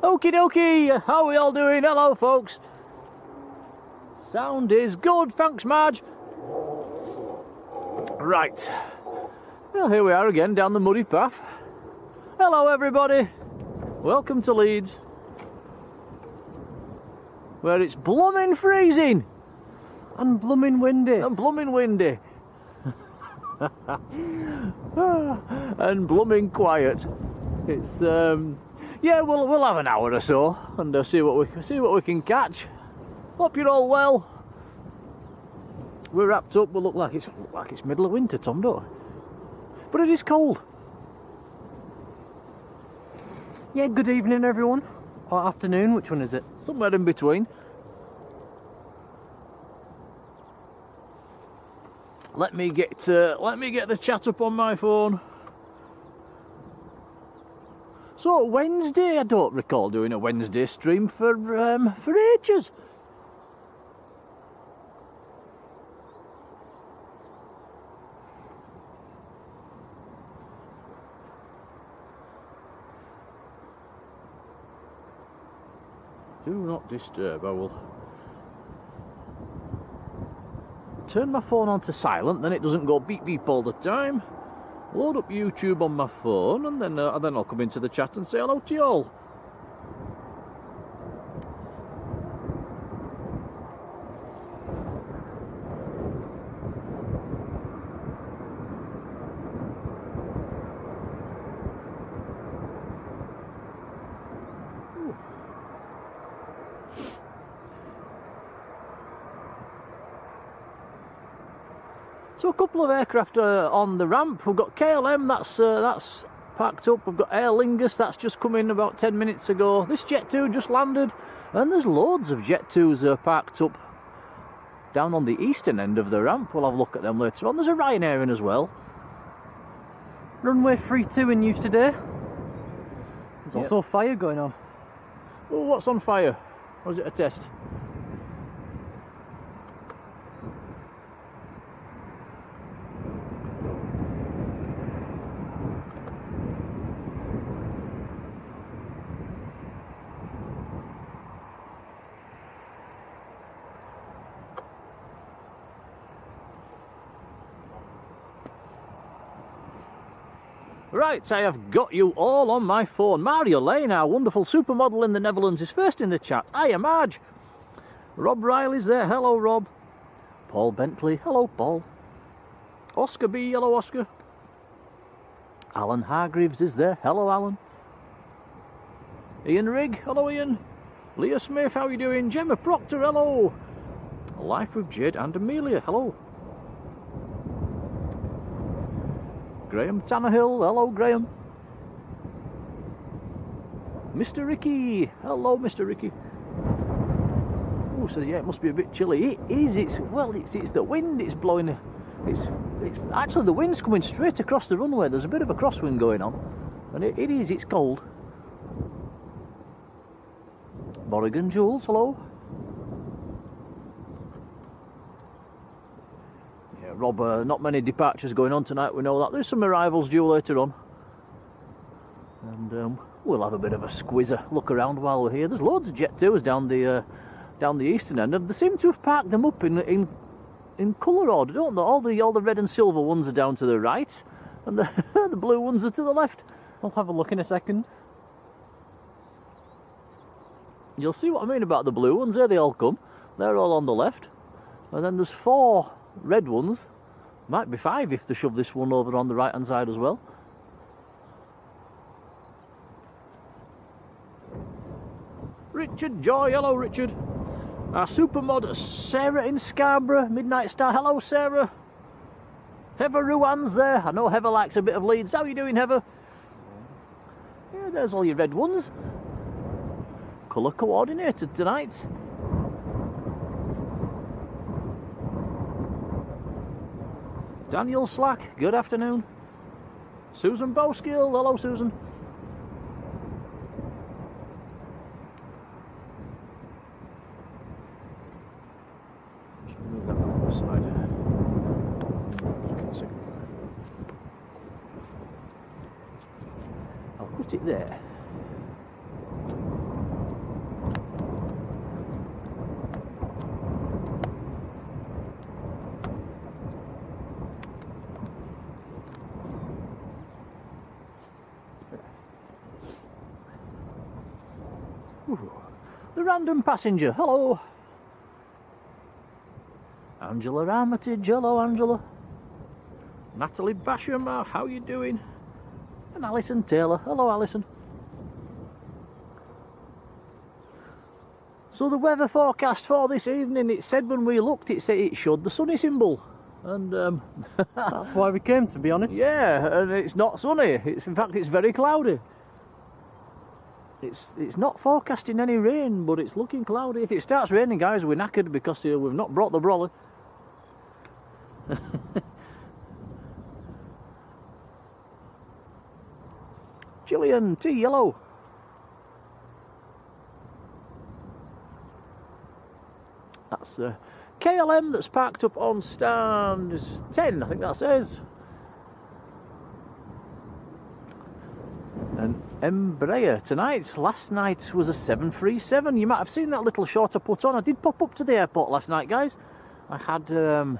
Okie dokie, how are we all doing? Hello folks. Sound is good, thanks Marge. Right, well here we are again down the muddy path. Hello everybody, welcome to Leeds, where it's blooming freezing. And blooming windy. And blooming windy. And blooming quiet. It's yeah, we'll have an hour or so and see what we can catch. Hope you're all well. We're wrapped up. We look like it's middle of winter, Tom, don't we? But it is cold. Yeah, good evening everyone. Or afternoon, which one is it? Somewhere in between. Let me get the chat up on my phone. So Wednesday, I don't recall doing a Wednesday stream for ages. Do not disturb. I will turn my phone on to silent, then it doesn't go beep beep all the time. Load up YouTube on my phone, and then I'll come into the chat and say hello to you all. So a couple of aircraft on the ramp. We've got KLM, that's packed up. We've got Air Lingus, that's just come in about 10 minutes ago. This Jet 2 just landed, and there's loads of Jet 2s parked up down on the eastern end of the ramp. We'll have a look at them later on. There's a Ryanair in as well. Runway 32 in use today. There's also a fire going on. Oh, what's on fire? Or is it a test? Right, I have got you all on my phone. Marjolein, our wonderful supermodel in the Netherlands, is first in the chat. Hiya, Marge. Rob Riley's there. Hello, Rob. Paul Bentley. Hello, Paul. Oscar B. Hello, Oscar. Alan Hargreaves is there. Hello, Alan. Ian Rigg. Hello, Ian. Leah Smith, how are you doing? Gemma Proctor. Hello. Life with Jade and Amelia. Hello. Graham Tannehill, hello Graham. Mr. Ricky, hello Mr. Ricky. Oh, so yeah, it must be a bit chilly. It is. It's the wind. It's blowing. It's actually the wind's coming straight across the runway. There's a bit of a crosswind going on, and it is. It's cold. Morrigan Jules, hello. Rob, not many departures going on tonight, we know that. There's some arrivals due later on. And we'll have a bit of a squizzer look around while we're here. There's loads of Jet 2s down the eastern end, and they seem to have parked them up in colour order, don't they? All the red and silver ones are down to the right, and the, the blue ones are to the left. I'll have a look in a second. You'll see what I mean about the blue ones. There they all come. They're all on the left. And then there's 4 red ones, might be 5 if they shove this one over on the right hand side as well. Richard Joy, hello Richard. Our supermod Sarah in Scarborough, Midnight Star, hello Sarah. Heather Ruan's there. I know Heather likes a bit of Leeds. How are you doing, Heather? Yeah, there's all your red ones. Colour coordinated tonight. Daniel Slack, good afternoon. Susan Bowskill, hello Susan. Just move that on the side. I'll put it there. random passenger, hello. Angela Armitage, hello Angela. Natalie Basham, how you doing? And Alison Taylor, hello Alison. So the weather forecast for this evening, it said when we looked, it said it showed the sunny symbol. And that's why we came, to be honest. Yeah, and it's not sunny. In fact, it's very cloudy. It's not forecasting any rain, but it's looking cloudy. If it starts raining, guys, we're knackered because we've not brought the brolly. Gillian T Yellow. That's KLM that's parked up on stand 10, I think that says. And Embraer tonight. Last night was a 737. You might have seen that little short I put on. I did pop up to the airport last night, guys. I had an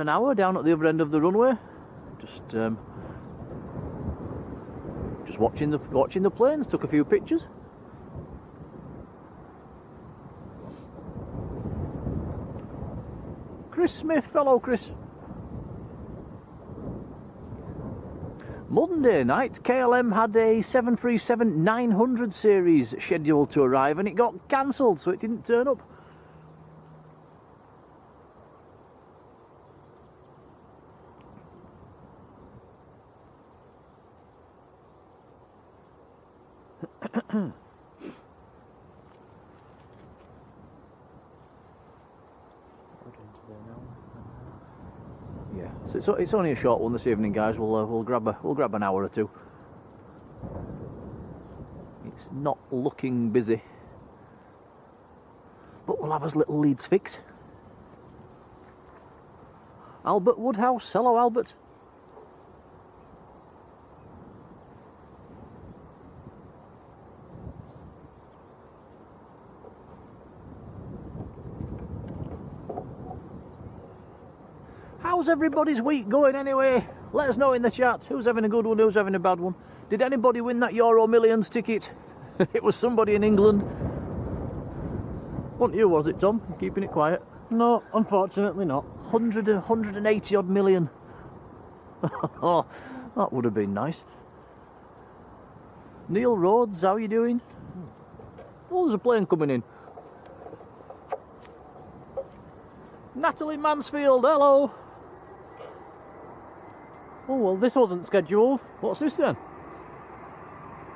hour down at the other end of the runway, just watching the planes. Took a few pictures. Chris Smith, hello Chris. Monday night, KLM had a 737-900 series scheduled to arrive and it got cancelled, so it didn't turn up. Yeah, so it's only a short one this evening, guys. We'll grab an hour or two. It's not looking busy, but we'll have us little Leeds fix. Albert Woodhouse, hello Albert. How's everybody's week going anyway? Let us know in the chat. Who's having a good one, who's having a bad one? Did anybody win that Euro Millions ticket? It was somebody in England. Wasn't you, was it, Tom? Keeping it quiet. No, unfortunately not. 180 odd million. Oh, that would have been nice. Neil Rhodes, how are you doing? Oh, there's a plane coming in. Natalie Mansfield, hello. Oh, well, this wasn't scheduled. What's this then?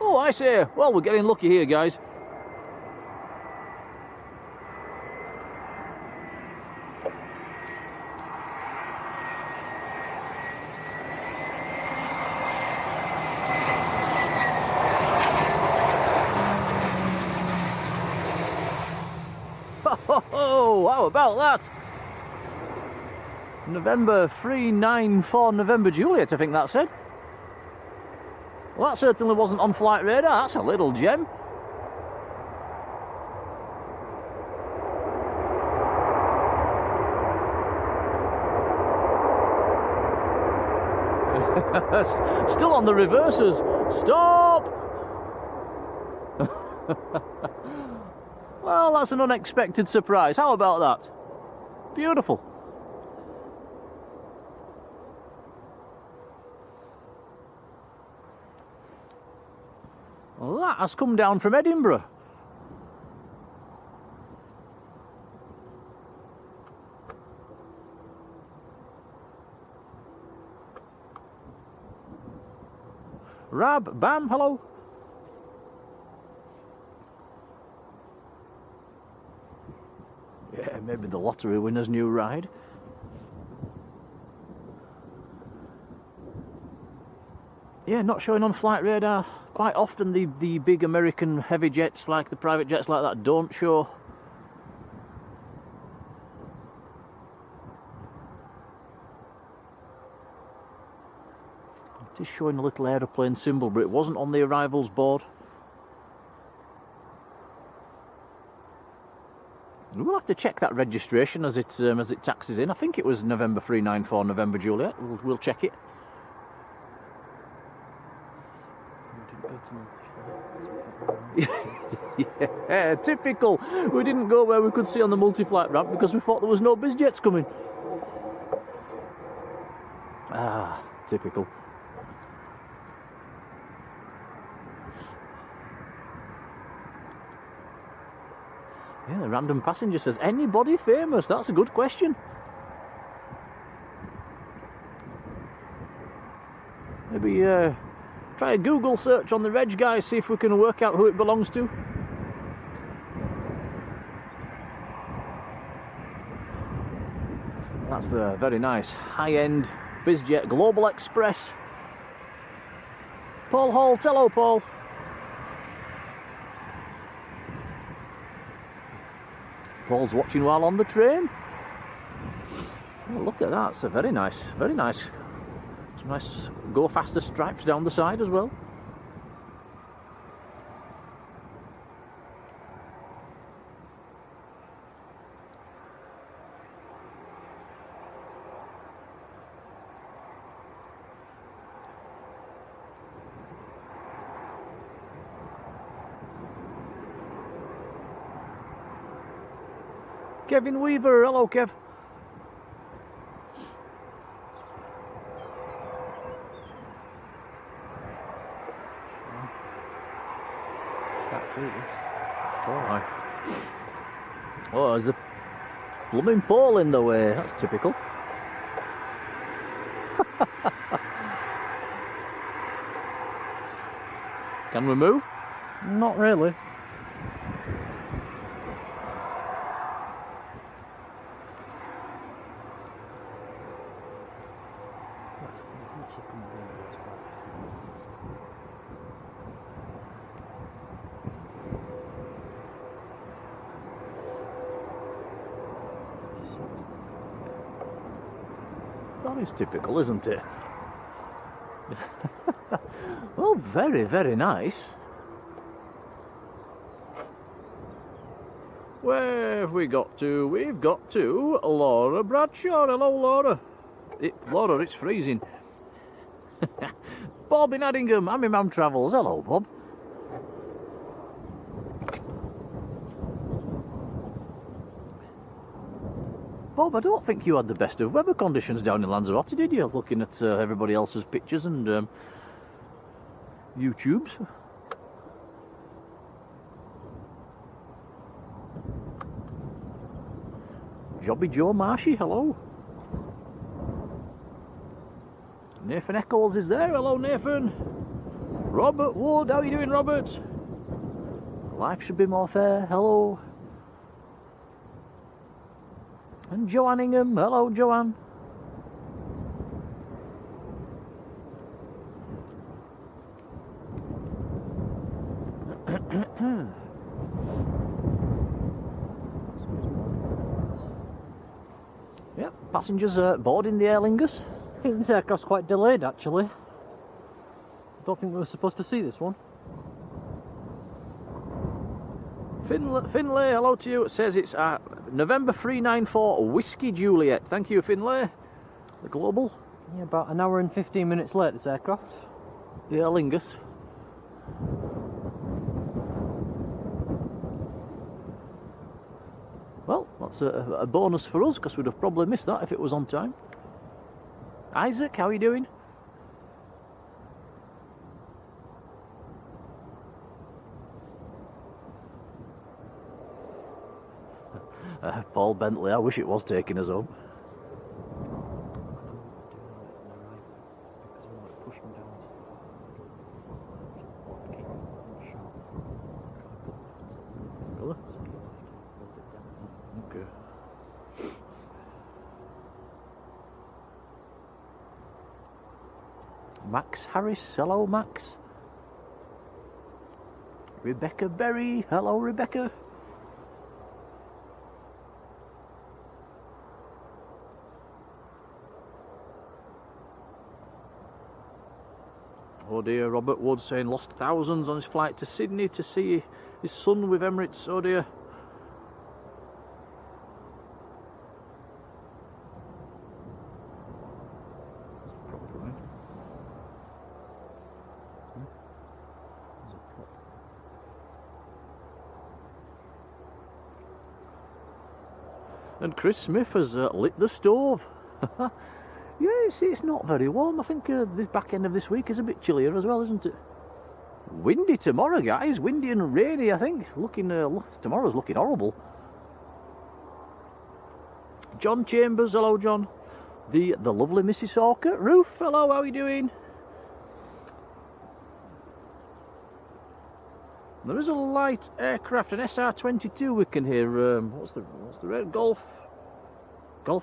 Oh, I see. Well, we're getting lucky here, guys. Oh, how about that? November 394 November Juliet, I think that said. Well, that certainly wasn't on flight radar. That's a little gem. Still on the reversers. Stop! Well, that's an unexpected surprise. How about that? Beautiful. Well, that has come down from Edinburgh. Rab, Bam, hello. Yeah, maybe the lottery winner's new ride. Yeah, not showing on flight radar. Quite often the big American heavy jets, like the private jets like that, don't show. It is showing a little aeroplane symbol, but it wasn't on the arrivals board. We'll have to check that registration as it taxis in. I think it was November 394 November Juliet. We'll check it. Yeah, typical. We didn't go where we could see on the multi-flight ramp because we thought there was no bizjets coming. Ah, typical. Yeah, the random passenger says, anybody famous? That's a good question. Maybe try a Google search on the reg, guys, see if we can work out who it belongs to. That's a very nice high-end bizjet Global Express. Paul Holt, hello Paul. Paul's watching while on the train. Oh, look at that, it's a very nice, very nice. Some nice go faster stripes down the side as well. Kevin Weaver, hello Kev. Can't see this. Oh, oh, there's a blooming pole in the way. That's typical. Can we move? Not really. That is typical, isn't it? Well, very, very nice. Where have we got to? We've got to Laura Bradshaw. Hello, Laura. Laura, it's freezing. Bob in Addingham, I'm in Mam Travels. Hello, Bob. Bob, I don't think you had the best of weather conditions down in Lanzarote, did you? Looking at everybody else's pictures and YouTubes. Jobby Joe Marshy, hello. Nathan Eccles is there, hello Nathan. Robert Wood, how are you doing, Robert? Life should be more fair, hello. And Joanne Ingham, hello Joanne. Yep, passengers boarding the Aer Lingus. I think this aircraft's quite delayed actually. I don't think we were supposed to see this one. Finlay, hello to you. It says it's November 394 Whiskey Juliet. Thank you, Finlay. The Global. Yeah, about an hour and 15 minutes late, this aircraft. The Aer Lingus. Well, that's a bonus for us because we'd have probably missed that if it was on time. Isaac, how are you doing? Paul Bentley, I wish it was taking us home. Really? Okay. Max Harris, hello Max. Rebecca Berry, hello Rebecca. Oh dear, Robert Wood saying lost thousands on his flight to Sydney to see his son with Emirates. Oh dear. And Chris Smith has lit the stove. Yeah, you see, it's not very warm. I think this back end of this week is a bit chillier as well, isn't it? Windy tomorrow, guys. Windy and rainy, I think. Tomorrow's looking horrible. John Chambers, hello, John. The lovely Mrs. Hawker. Ruth, hello, how are you doing? There is a light aircraft, an SR-22 we can hear. What's the red? Golf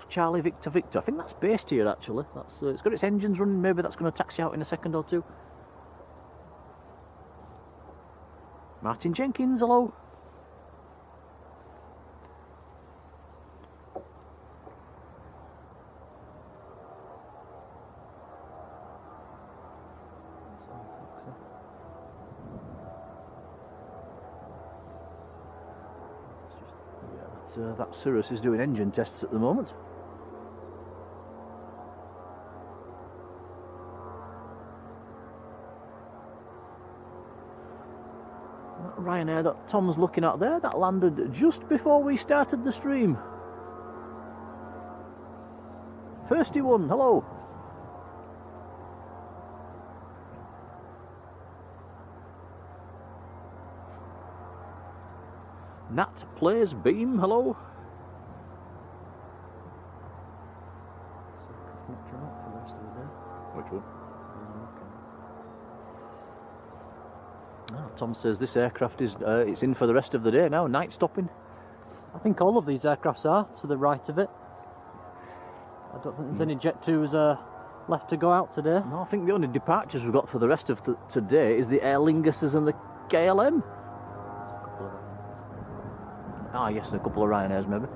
Charlie Victor Victor. I think that's based here actually. That's it's got its engines running. Maybe that's going to taxi out in a second or two. Martin Jenkins, hello. That Cirrus is doing engine tests at the moment. That Ryanair that Tom's looking at there, that landed just before we started the stream. Thirsty one, hello. Nat plays beam, hello. Which one? Tom says this aircraft is it's in for the rest of the day now, night stopping. I think all of these aircrafts are to the right of it. I don't think there's any Jet 2s left to go out today. No, I think the only departures we've got for the rest of today is the Air Linguses and the KLM. Ah, yes, and a couple of Ryanairs, maybe.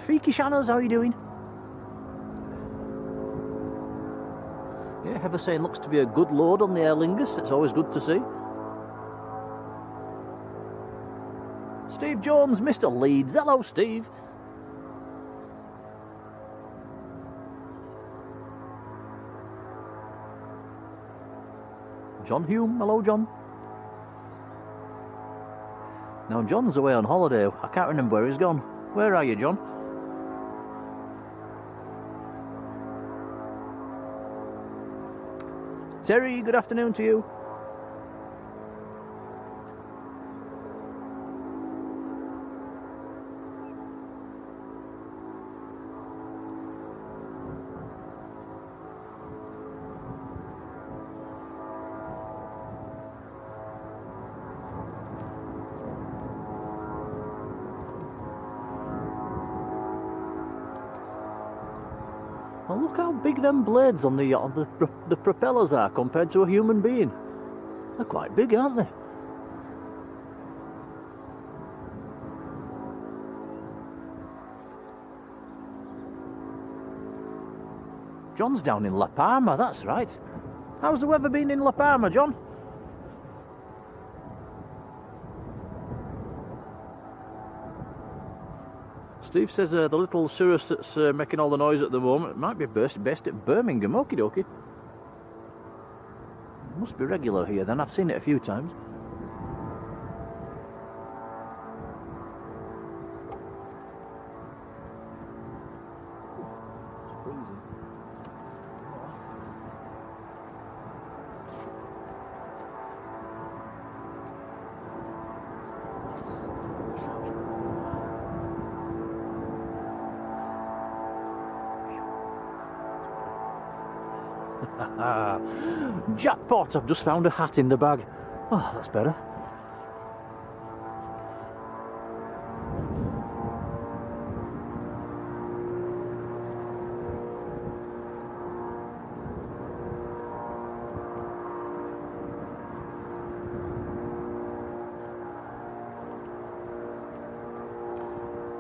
Freaky Shanners, how are you doing? Yeah, Heather saying looks to be a good load on the Aer Lingus. It's always good to see. Steve Jones, Mr. Leeds. Hello, Steve. John Hume. Hello, John. Now, John's away on holiday. I can't remember where he's gone. Where are you, John? Terry, good afternoon to you. Well, look how big them blades on the propellers are compared to a human being. They're quite big, aren't they? John's down in La Palma, that's right. How's the weather been in La Palma, John? Steve says the little Cirrus that's making all the noise at the moment might be based at Birmingham. Okie dokie. Must be regular here then, I've seen it a few times. Jackpot! I've just found a hat in the bag. Oh, that's better.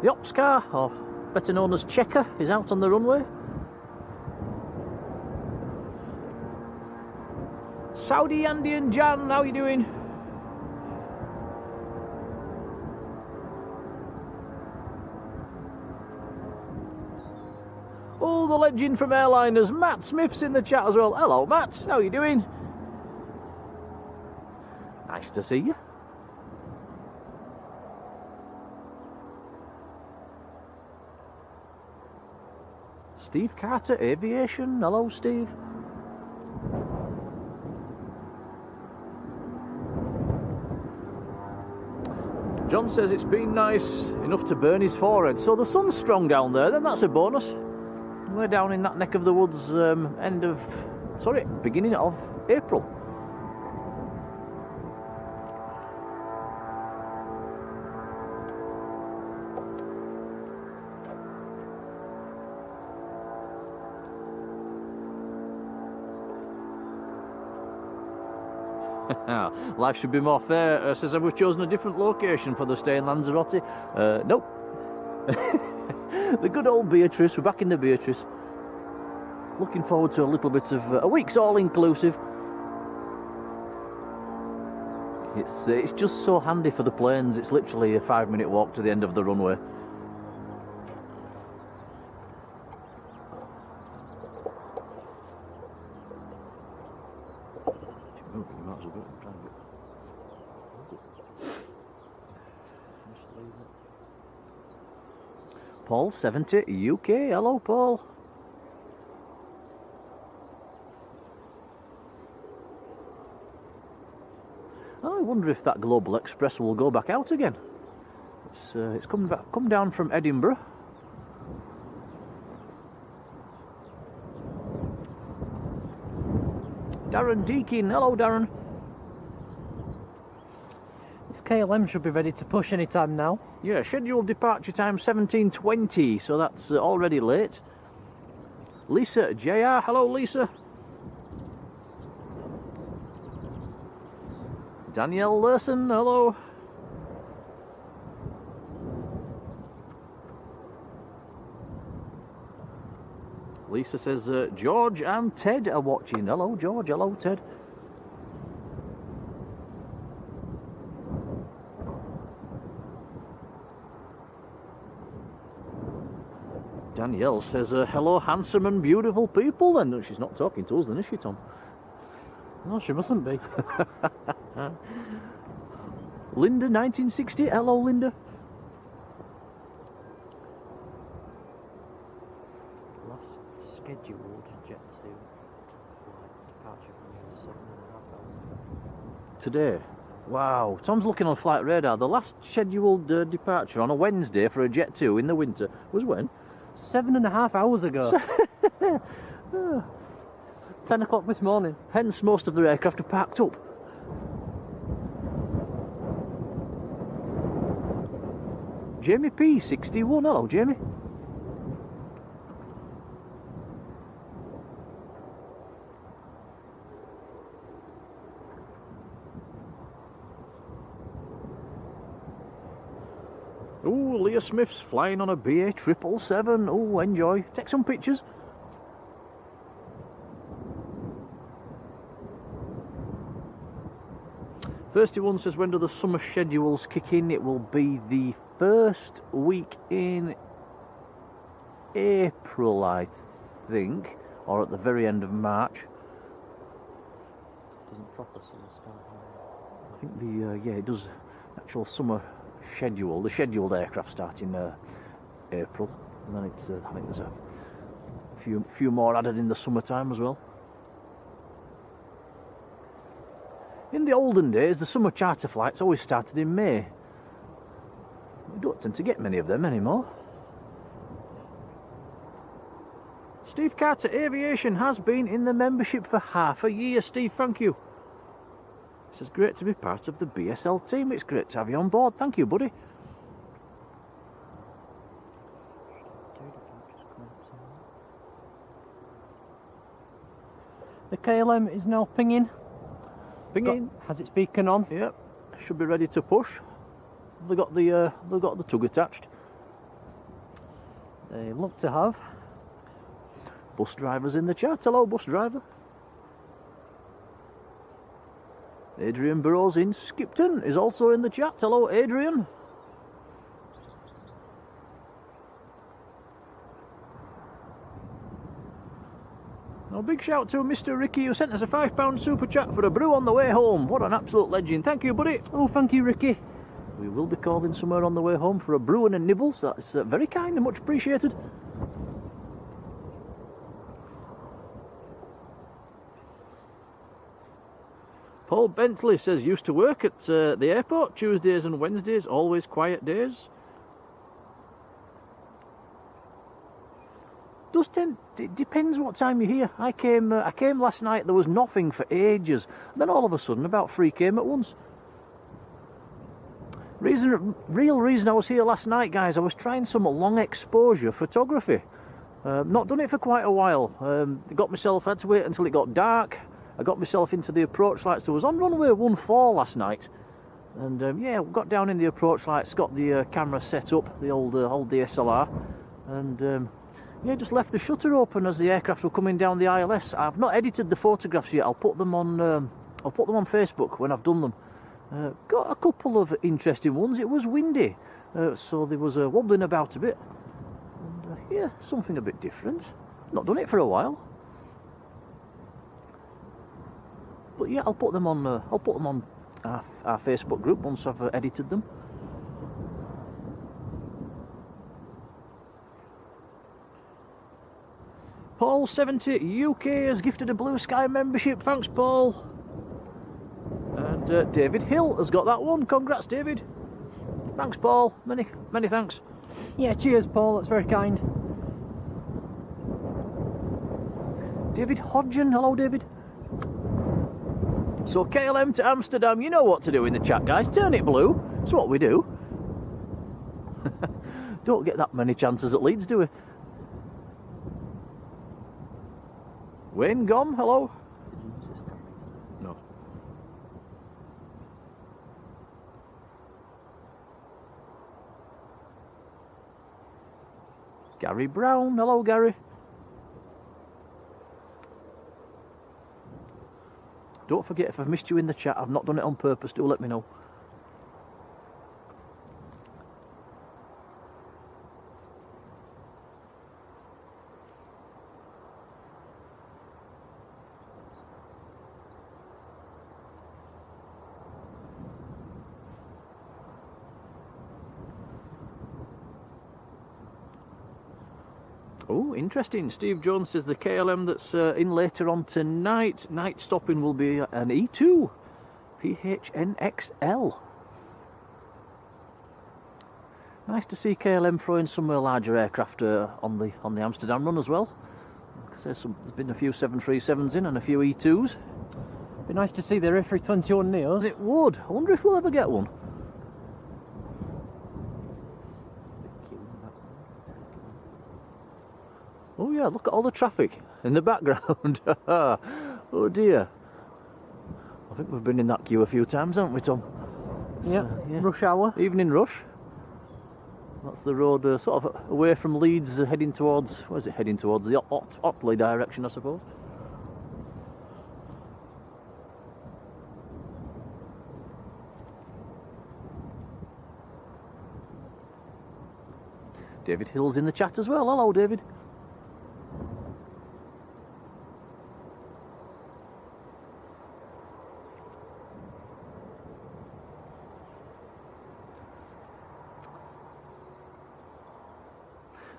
The ops car, or better known as Checker, is out on the runway. Saudi, Andy and Jan, how are you doing? Oh, the legend from Airliners, Matt Smith's in the chat as well. Hello, Matt, how are you doing? Nice to see you. Steve Carter, Aviation. Hello, Steve. John says it's been nice enough to burn his forehead, so the sun's strong down there, then that's a bonus. We're down in that neck of the woods beginning of April. Life should be more fair. Says, have we chosen a different location for the stay in Lanzarote? Nope. The good old Beatrice. We're back in the Beatrice. Looking forward to a little bit of a week's all-inclusive. It's just so handy for the planes. It's literally a 5-minute walk to the end of the runway. Paul 70 UK. Hello, Paul. I wonder if that Global Express will go back out again. It's come down from Edinburgh. Darren Deakin. Hello, Darren. This KLM should be ready to push any time now. Yeah, scheduled departure time 17:20, so that's already late. Lisa JR, hello Lisa. Danielle Lurson, hello. Lisa says George and Ted are watching. Hello George, hello Ted. Danielle says, hello handsome and beautiful people. Then she's not talking to us then, is she, Tom? No, she mustn't be. Linda 1960, hello Linda. Last scheduled jet to departure from 7.5 hours. Today? Wow, Tom's looking on flight radar. The last scheduled departure on a Wednesday for a Jet 2 in the winter was when? 7.5 hours ago. 10 o'clock this morning. Hence most of the aircraft are parked up. Jamie P 61, hello Jamie. Ooh, Leah Smith's flying on a BA 777. Oh, enjoy. Take some pictures. Thirsty1 says, when do the summer schedules kick in? It will be the first week in April, I think, or at the very end of March. Doesn't proper summer start? I think the yeah, it does. Actual summer schedule. The scheduled aircraft start in April, and then it's. I think there's a few more added in the summertime as well. In the olden days, the summer charter flights always started in May. We don't tend to get many of them anymore. Steve Carter, Aviation, has been in the membership for half a year. Steve, thank you. It says, great to be part of the BSL team. It's great to have you on board. Thank you, buddy. The KLM is now pinging. Pinging. Has its beacon on? Yep. Should be ready to push. They've got the tug attached. They look to have. Bus driver's in the chat. Hello, bus driver. Adrian Burrows in Skipton is also in the chat. Hello, Adrian. A big shout to Mr. Ricky, who sent us a £5 super chat for a brew on the way home. What an absolute legend. Thank you, buddy. Oh, thank you, Ricky. We will be calling somewhere on the way home for a brew and a nibble, so that's very kind and much appreciated. Paul Bentley says, used to work at the airport, Tuesdays and Wednesdays, always quiet days. It depends what time you're here. I came last night, there was nothing for ages. And then all of a sudden, about 3 came at once. Real reason I was here last night, guys, I was trying some long exposure photography. Not done it for quite a while. I had to wait until it got dark. I got myself into the approach lights. I was on runway 14 last night. And yeah, got down in the approach lights, got the camera set up, the old DSLR. And yeah, just left the shutter open as the aircraft were coming down the ILS. I've not edited the photographs yet. I'll put them on Facebook when I've done them. Got a couple of interesting ones. It was windy, so there was wobbling about a bit. And yeah, something a bit different. Not done it for a while. But yeah, I'll put them on our Facebook group once I've edited them. Paul70 UK has gifted a Blue Sky membership. Thanks, Paul. And David Hill has got that one. Congrats, David. Thanks, Paul. Many thanks. Yeah, cheers, Paul. That's very kind. David Hodgen. Hello, David. So KLM to Amsterdam. You know what to do in the chat, guys. Turn it blue. That's what we do. Don't get that many chances at Leeds, do we? Wayne Gom, hello. No. Gary Brown, hello Gary. Don't forget, if I've missed you in the chat, I've not done it on purpose, do let me know. Oh, interesting. Steve Jones says the KLM that's in later on tonight, night stopping, will be an E2 PHNXL. Nice to see KLM throwing some larger aircraft on the Amsterdam run as well. There's been a few 737s in and a few E2s. Be nice to see the A321 Neos. It would. I wonder if we'll ever get one. Oh yeah, look at all the traffic in the background. Oh dear. I think we've been in that queue a few times, haven't we, Tom? Yeah, rush hour. Evening rush. That's the road sort of away from Leeds, heading towards, where's it heading towards? The Otley direction, I suppose. David Hill's in the chat as well. Hello, David.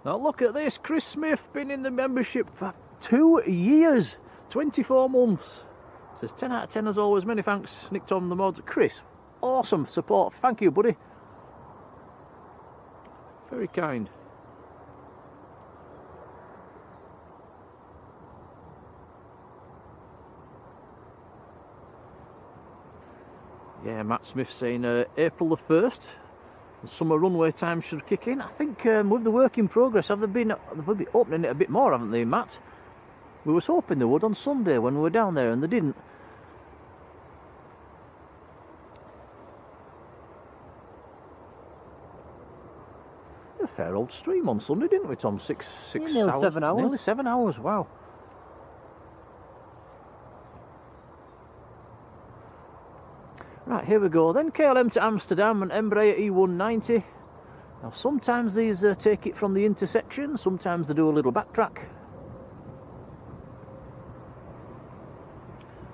Now look at this, Chris Smith, been in the membership for 2 years, 24 months. Says 10 out of 10 as always, many thanks, Nick Tom the mods. Chris, awesome support, thank you buddy. Very kind. Yeah, Matt Smith saying April the 1st. Summer runway time should kick in. I think with the work in progress, they'll be opening it a bit more, haven't they, Matt? We was hoping they would on Sunday when we were down there, and they didn't. A fair old stream on Sunday, didn't we, Tom? Six nearly hours. 7 hours. Nearly 7 hours. Wow. Right, here we go then. KLM to Amsterdam and Embraer E190. Now sometimes these take it from the intersection, sometimes they do a little backtrack.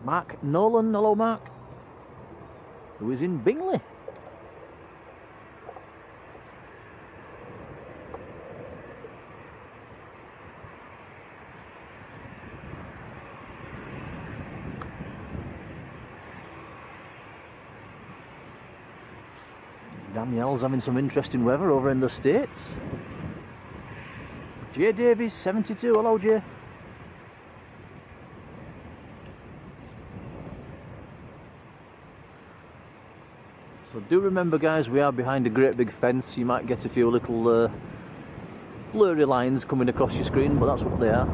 Mark Nolan, hello Mark, who is in Bingley. Danielle's having some interesting weather over in the States. J Davies 72, hello Jay. So do remember guys, we are behind a great big fence. You might get a few little blurry lines coming across your screen, but that's what they are.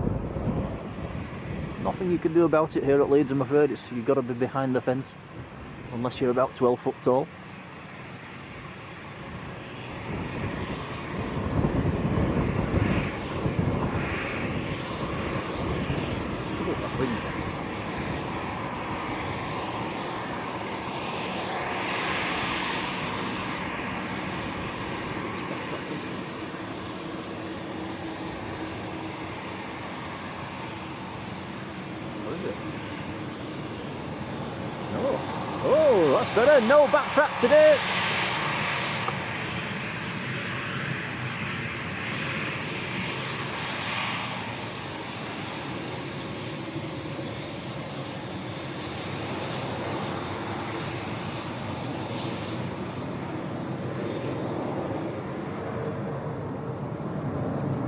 Nothing you can do about it here at Leeds, I'm afraid. You've got to be behind the fence, unless you're about 12 foot tall. Oh, that's better. No backtrack today.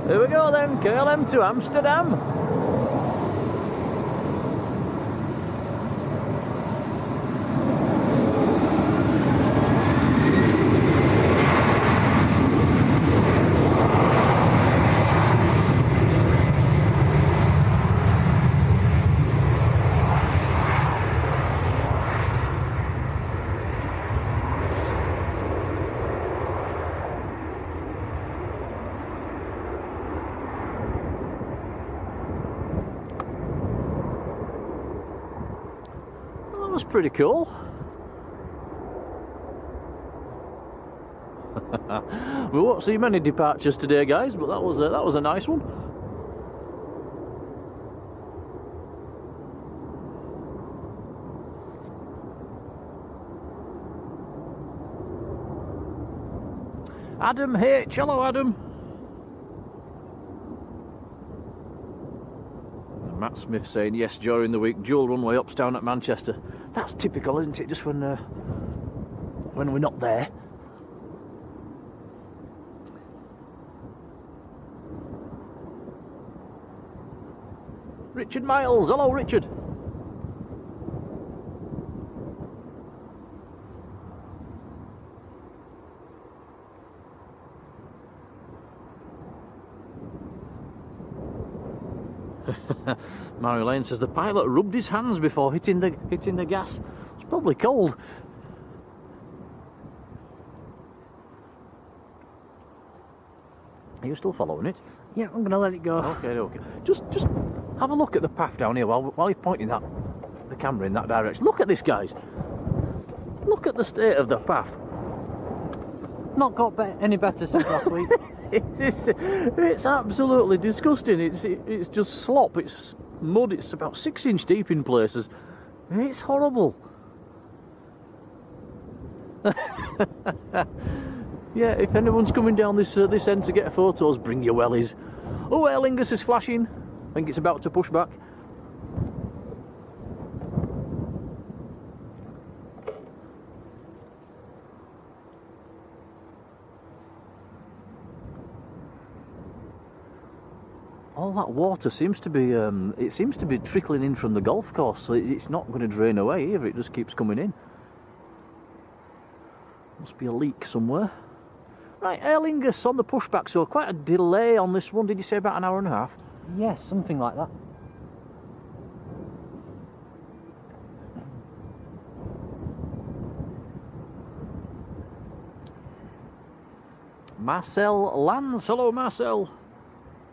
Here we go then, KLM to Amsterdam. That was pretty cool. We won't see many departures today, guys, but that was a nice one. Adam H, hello Adam. Matt Smith saying yes during the week, dual runway ups down at Manchester. That's typical, isn't it? Just when we're not there. Richard Miles, hello Richard. Marjolein says the pilot rubbed his hands before hitting the gas. It's probably cold. Are you still following it? Yeah, I'm gonna let it go. Okay. Just have a look at the path down here while you're pointing the camera in that direction. Look at this, guys. Look at the state of the path. Not got any better since last week. It's absolutely disgusting. It's just slop. It's mud. It's about 6 inch deep in places. It's horrible. Yeah, if anyone's coming down this end to get photos, bring your wellies. Oh, Lingus is flashing. I think it's about to push back. All that water seems to be trickling in from the golf course, so it's not going to drain away either. It just keeps coming in. Must be a leak somewhere. Right, Aer Lingus on the pushback, so quite a delay on this one. Did you say about an hour and a half? Yes, something like that. Marcel Lance, hello Marcel.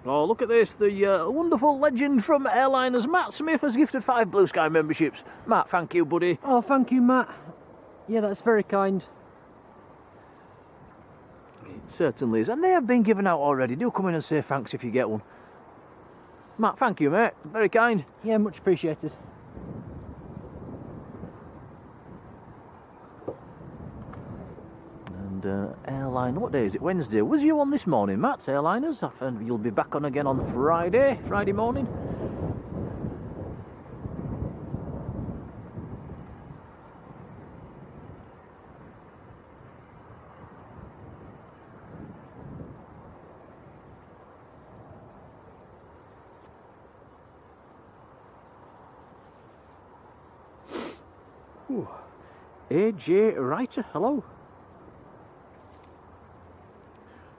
Oh, look at this, the wonderful legend from Airliners, Matt Smith, has gifted 5 Blue Sky memberships. Matt, thank you, buddy. Oh, thank you, Matt. Yeah, that's very kind. It certainly is, and they have been given out already. Do come in and say thanks if you get one. Matt, thank you, mate. Very kind. Yeah, much appreciated. And airline, what day is it? Wednesday. Was you on this morning, Matt? Airliners, and you'll be back on again on Friday morning. Ooh. AJ Writer, hello.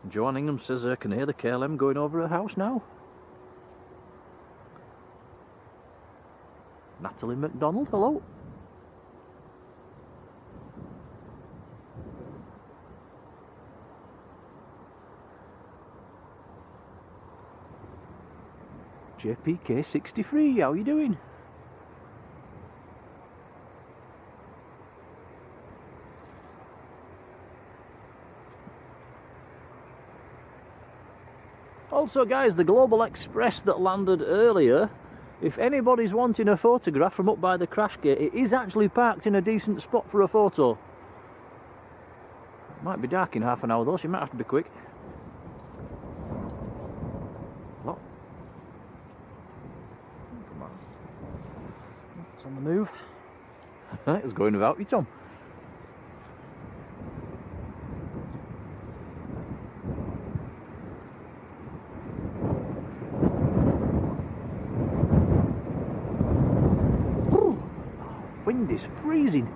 Joanne Ingham says I can hear the KLM going over her house now. Natalie McDonald, hello. JPK63, how are you doing? Also guys, the Global Express that landed earlier, if anybody's wanting a photograph from up by the crash gate, it is actually parked in a decent spot for a photo. It might be dark in half an hour though, so you might have to be quick. What? Come on. It's on the move. It's going without you, Tom. Wind is freezing.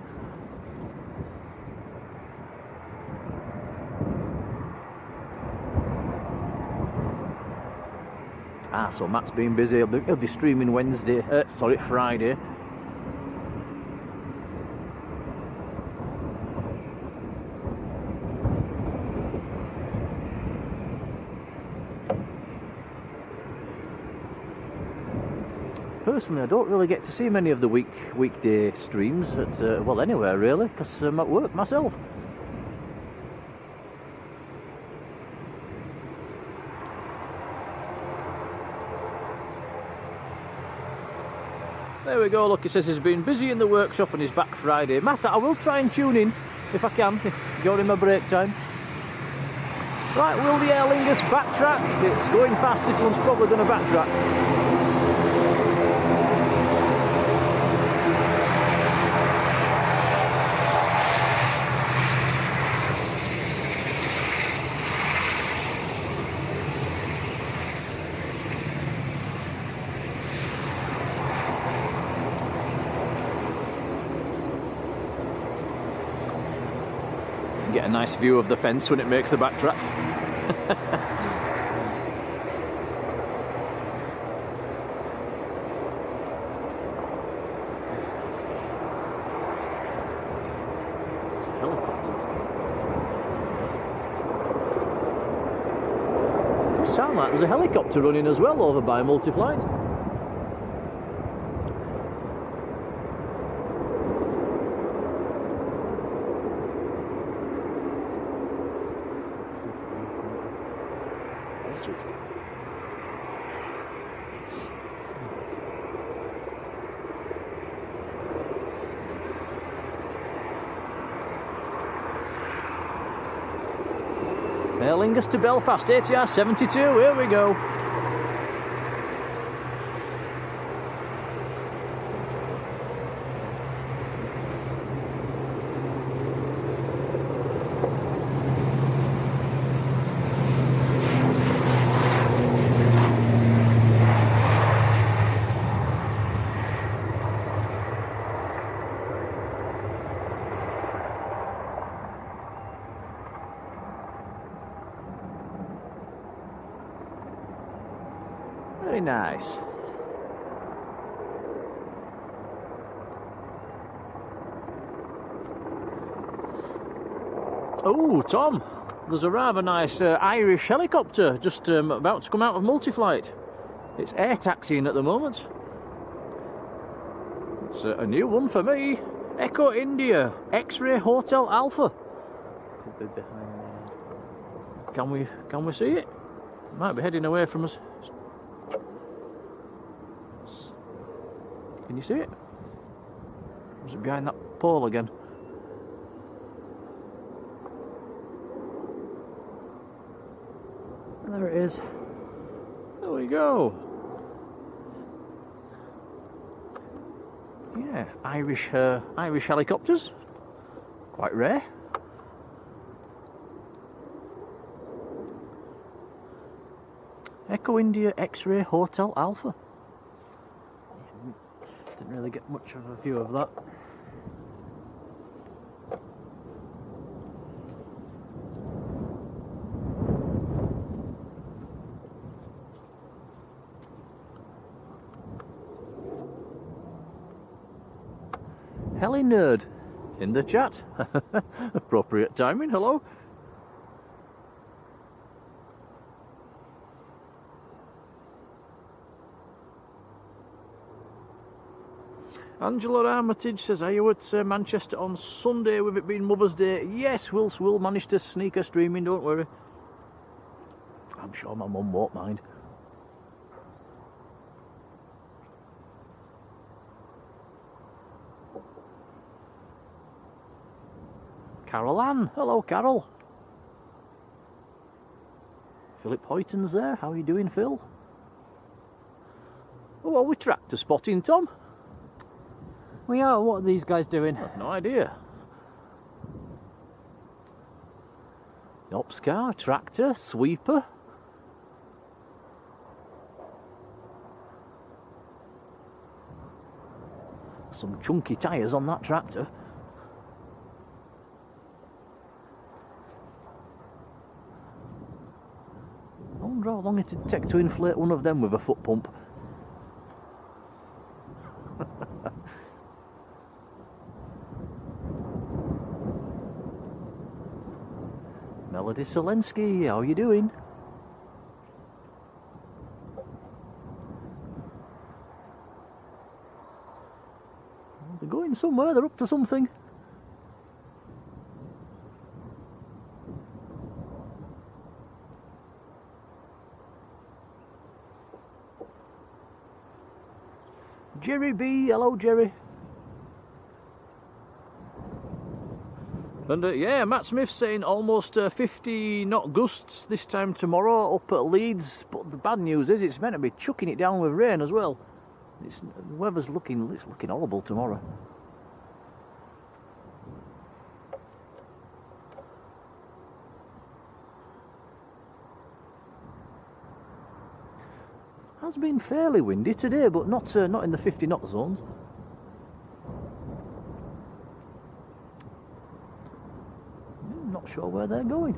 So Matt's been busy. He'll be streaming Friday. Personally, I don't really get to see many of the weekday streams at, well, anywhere really, because I'm at work myself. There we go, look, he says he's been busy in the workshop and he's back Friday. Matt, I will try and tune in, if I can, during my break time. Right, will the Air Lingus backtrack? It's going fast, this one's probably going to backtrack. Get a nice view of the fence when it makes the backtrack. Sound like there's a helicopter running as well over by Multiflight. Aer Lingus to Belfast, ATR 72, here we go. Very nice. Oh, Tom, there's a rather nice Irish helicopter just about to come out of Multiflight. It's air taxiing at the moment. It's a new one for me. Echo India, X-Ray Hotel Alpha. Could be behind there. Can we see it? Might be heading away from us. Can you see it? Was it behind that pole again? There it is. There we go. Yeah, Irish helicopters. Quite rare. Echo India X-Ray Hotel Alpha. Didn't really get much of a view of that. Heli Nerd in the chat. Appropriate timing, hello. Angela Armitage says, are you at Manchester on Sunday with it being Mother's Day? Yes, we'll manage to sneak a stream in, don't worry. I'm sure my mum won't mind. Carol Ann, hello Carol. Philip Hoyton's there, how are you doing Phil? Oh, are we tractor spotting, Tom? We are, what are these guys doing? I've no idea. Ops car, tractor, sweeper. Some chunky tyres on that tractor. I wonder how long it'd take to inflate one of them with a foot pump. Melody Selensky, how are you doing? Well, they're going somewhere, they're up to something. Jerry B, hello Jerry. And yeah, Matt Smith saying almost 50 knot gusts this time tomorrow up at Leeds. But the bad news is it's meant to be chucking it down with rain as well. The weather's looking horrible tomorrow. Has been fairly windy today, but not in the 50 knot zones. Not sure where they're going.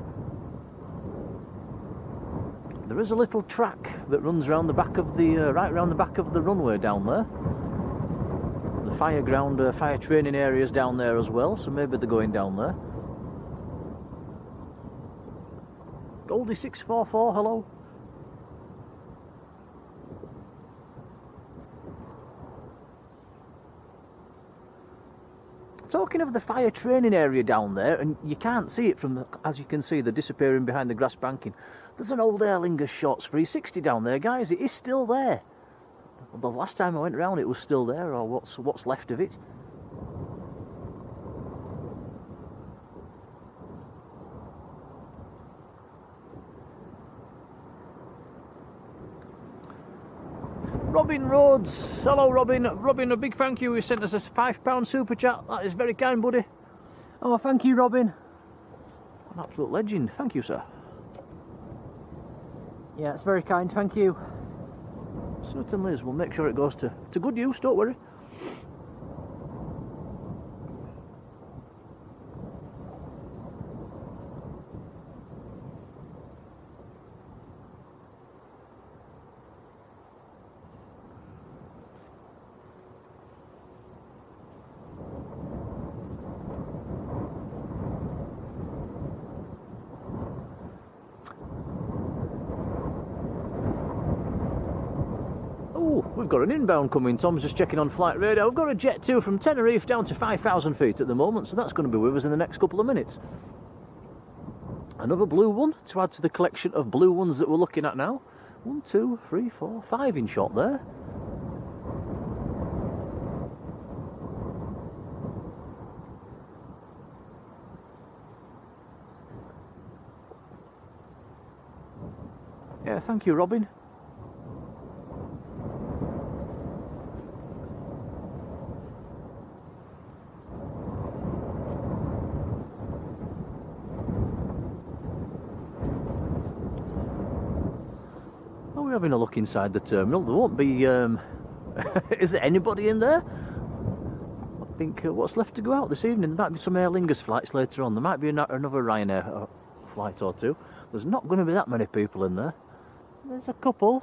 There is a little track that runs around the back of the right around the back of the runway down there. The fire ground, fire training areas down there as well, so maybe they're going down there. Goldie 644, hello. Talking of the fire training area down there, and you can't see it from, as you can see, they're disappearing behind the grass banking. There's an old Air Lingus Shorts 360 down there, guys. It is still there. The last time I went around, it was still there, or what's left of it. Robin Rhodes, hello Robin. Robin, a big thank you. You sent us a £5 super chat. That is very kind, buddy. Oh, thank you, Robin. An absolute legend. Thank you, sir. Yeah, it's very kind. Thank you. Certainly is. We'll make sure it goes to good use. Don't worry. We've got an inbound coming. Tom's just checking on flight radar. We've got a Jet 2 from Tenerife down to 5,000 feet at the moment, so that's going to be with us in the next couple of minutes. Another blue one to add to the collection of blue ones that we're looking at now. 1, 2, 3, 4, 5 in shot there. Yeah, thank you, Robin. Having a look inside the terminal. There won't be is there anybody in there? I think what's left to go out this evening? There might be some Aer Lingus flights later on. There might be another Ryanair flight or two. There's not going to be that many people in there. There's a couple.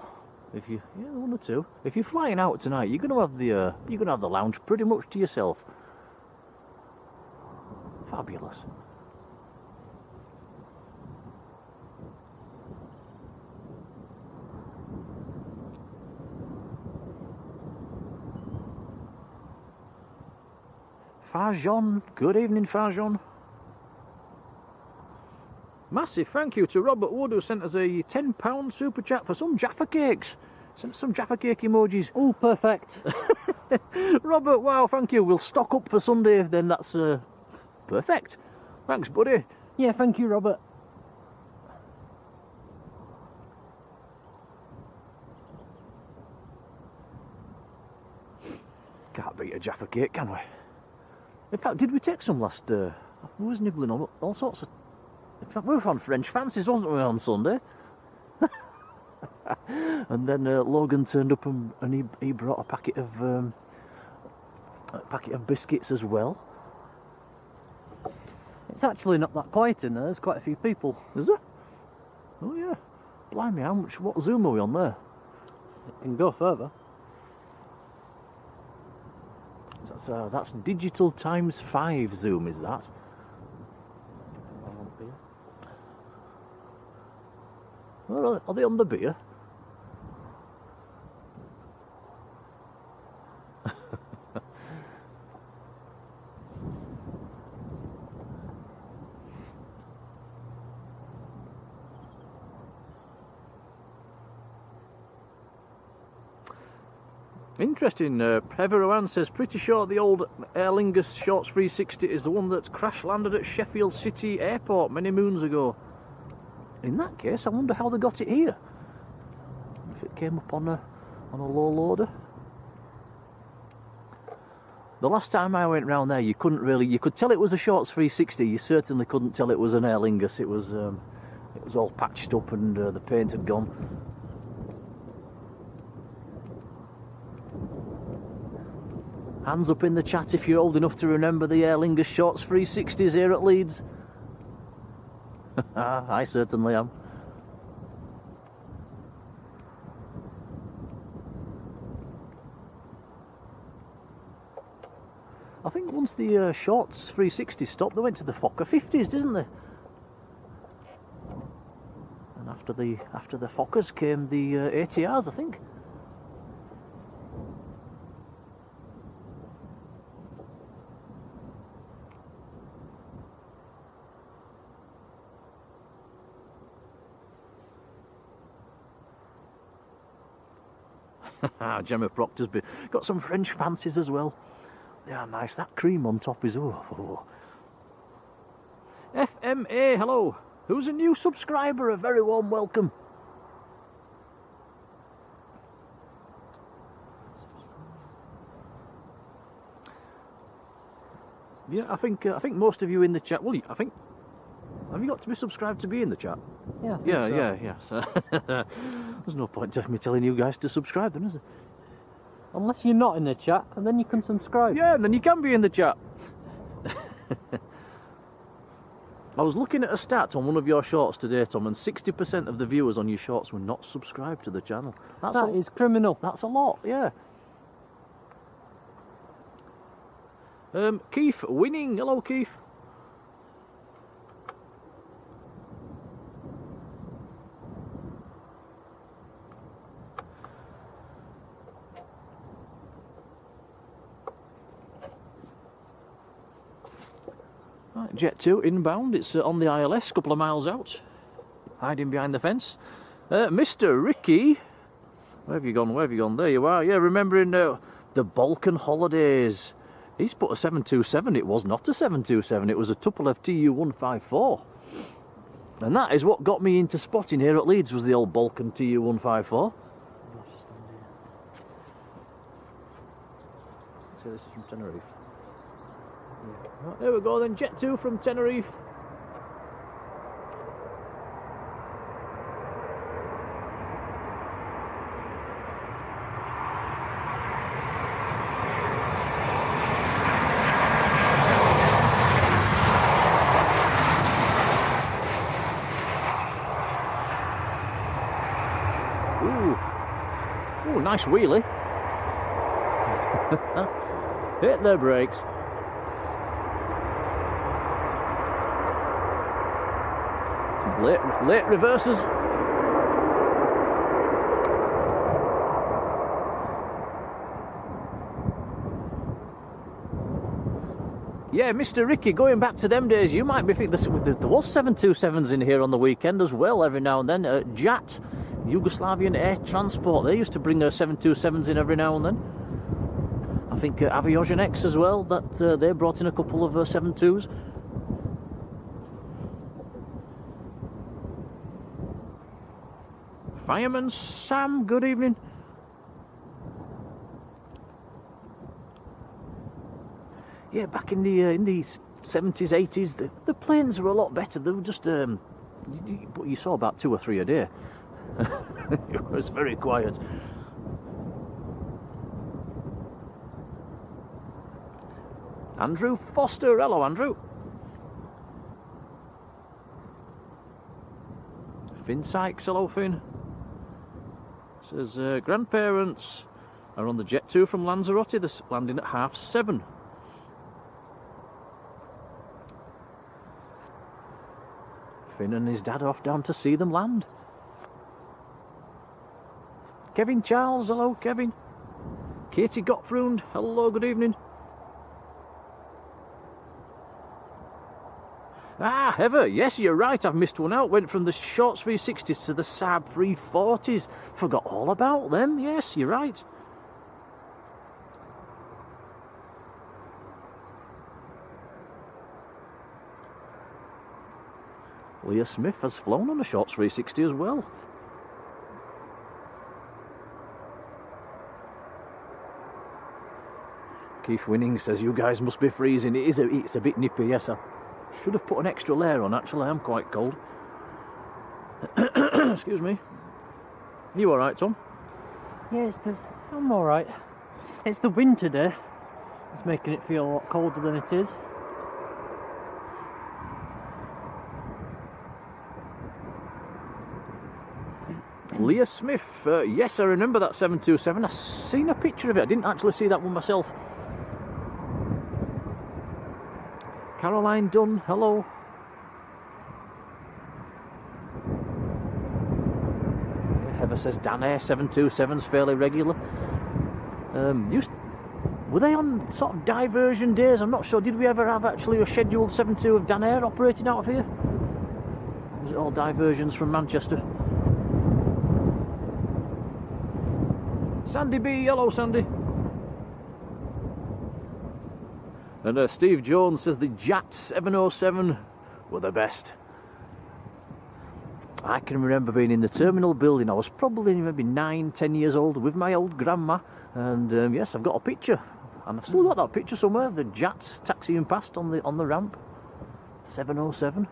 If you, yeah, 1 or 2. If you're flying out tonight, you're going to have the lounge pretty much to yourself. fabulous. Farjon, good evening Farjon. Massive thank you to Robert Wood, who sent us a £10 super chat for some Jaffa cakes. Sent us some Jaffa cake emojis. Oh, perfect. Robert, wow, thank you. We'll stock up for Sunday, then that's perfect. Thanks, buddy. Yeah, thank you, Robert. Can't beat a Jaffa cake, can we? In fact, did we take some last... we was nibbling on all sorts of... In fact, we were on French fancies, wasn't we, on Sunday? And then Logan turned up and he brought a packet of biscuits as well. It's actually not that quiet in there. There's quite a few people. Is there? Oh yeah. Blimey, what zoom are we on there? You can go further. That's digital times 5 zoom, is that? Are they on the beer? Interesting. Preverowan says, pretty sure the old Aer Lingus Shorts 360 is the one that crash landed at Sheffield City Airport many moons ago. In that case, I wonder how they got it here. If it came up on a low loader. The last time I went round there, you could tell it was a Shorts 360. You certainly couldn't tell it was an Aer Lingus. It was all patched up and the paint had gone. Hands up in the chat if you're old enough to remember the Aer Lingus Shorts 360s here at Leeds. I certainly am. I think once the Shorts 360 stopped, they went to the Fokker 50s, didn't they? And after the Fokkers came the ATRs, I think. Gemma Proctor's got some French fancies as well. They are nice. That cream on top is FMA, hello. Who's a new subscriber? A very warm welcome. Yeah, I think most of you in the chat. Well, I think. Have you got to be subscribed to be in the chat? Yeah, yeah. There's no point in me telling you guys to subscribe then, is there? Unless you're not in the chat, and then you can subscribe. Yeah, and then you can be in the chat. I was looking at a stat on one of your shorts today, Tom, and 60% of the viewers on your shorts were not subscribed to the channel. That is criminal. That's a lot, yeah. Keith winning. Hello, Keith. Right, Jet 2 inbound. It's on the ILS, a couple of miles out, hiding behind the fence. Mr. Ricky, where have you gone? Where have you gone? There you are. Yeah, remembering the Balkan holidays. He's put a 727. It was not a 727. It was a Tupolev Tu-154. And that is what got me into spotting here at Leeds, was the old Balkan Tu-154. So this is from Tenerife. Right, there we go then, Jet 2 from Tenerife. Ooh, nice wheelie. Hit the brakes. Late reverses. Yeah, Mr. Ricky, going back to them days, you might be thinking there was 727s in here on the weekend as well, every now and then. JAT, Yugoslavian Air Transport, they used to bring their 727s in every now and then. I think Aviation X as well, that they brought in a couple of 72s. Fireman Sam, good evening. Yeah, back in the 70s, 80s, the planes were a lot better. They were just, but you saw about 2 or 3 a day. It was very quiet. Andrew Foster, hello Andrew. Finn Sykes, hello Finn. Says grandparents are on the Jet 2 from Lanzarote. They're landing at 7:30. Finn and his dad are off down to see them land. Kevin Charles, hello Kevin. Katie Gottfried, hello, good evening. Ah, Heather, yes, you're right, I've missed one out. Went from the Shorts 360s to the Saab 340s. Forgot all about them, yes, you're right. Leah Smith has flown on a Shorts 360 as well. Keith Winning says, you guys must be freezing. It's a bit nippy, yes. I should have put an extra layer on, actually. I'm quite cold. Excuse me. You alright, Tom? Yeah, I'm alright. It's the wind today. It's making it feel a lot colder than it is. Leah Smith, yes, I remember that 727. I've seen a picture of it. I didn't actually see that one myself. Caroline Dunn, hello. Heather says Danair 727's fairly regular. Were they on sort of diversion days? I'm not sure. Did we ever have actually a scheduled 72 of Danair operating out of here? Was it all diversions from Manchester? Sandy B, hello Sandy. And Steve Jones says the JAT 707 were the best. I can remember being in the terminal building. I was probably maybe 9-10 years old with my old grandma, and yes, I've got a picture, and I've still got that picture somewhere. The JAT taxiing past on the ramp. 707.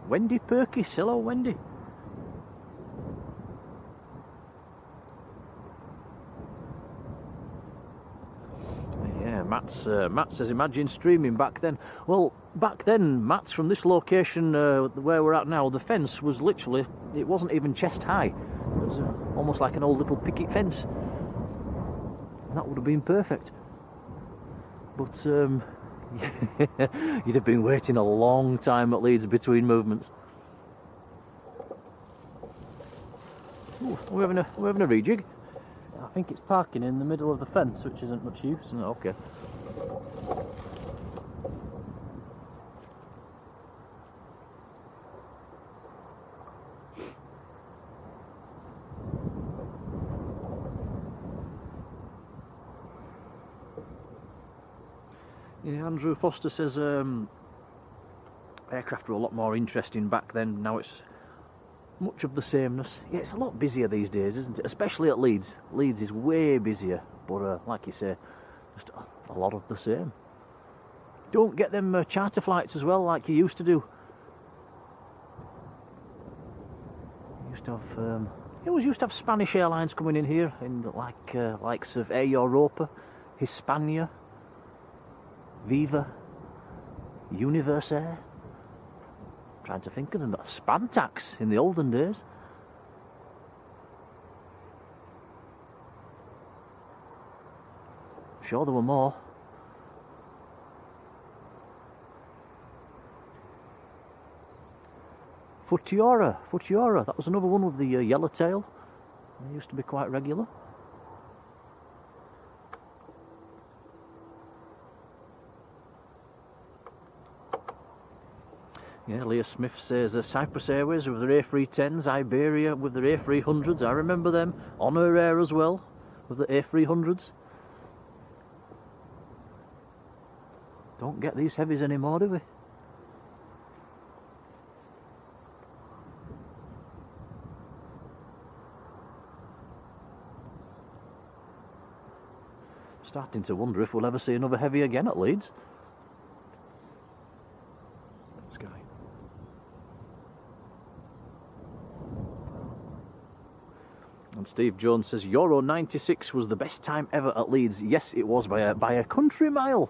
Wendy Perkis, hello Wendy. Yeah, Matt says imagine streaming back then. Well, back then, Matt, from this location where we're at now, the fence was literally, it wasn't even chest high. It was almost like an old little picket fence. And that would have been perfect. But you'd have been waiting a long time at Leeds between movements. Ooh, we're having a rejig. I think it's parking in the middle of the fence, which isn't much use. Oh, okay. Yeah, Andrew Foster says aircraft were a lot more interesting back then. Now it's much of the sameness. Yeah, it's a lot busier these days, isn't it? Especially at Leeds. Leeds is way busier, but like you say, just a lot of the same. Don't get them charter flights as well, like you used to do. You used to have, you always used to have Spanish Airlines coming in here, in like likes of Air Europa, Hispania, Viva, Universe Air. Trying to think of them. Spantax in the olden days. sure there were more. Futiora, that was another one with the yellow tail. They used to be quite regular. Yeah, Leah Smith says Cyprus Airways with their A310s, Iberia with their A300s. I remember them. Honour Air as well with the A300s. Don't get these heavies anymore, do we? Starting to wonder if we'll ever see another heavy again at Leeds. Sky. And Steve Jones says Euro 96 was the best time ever at Leeds. Yes, it was by a country mile.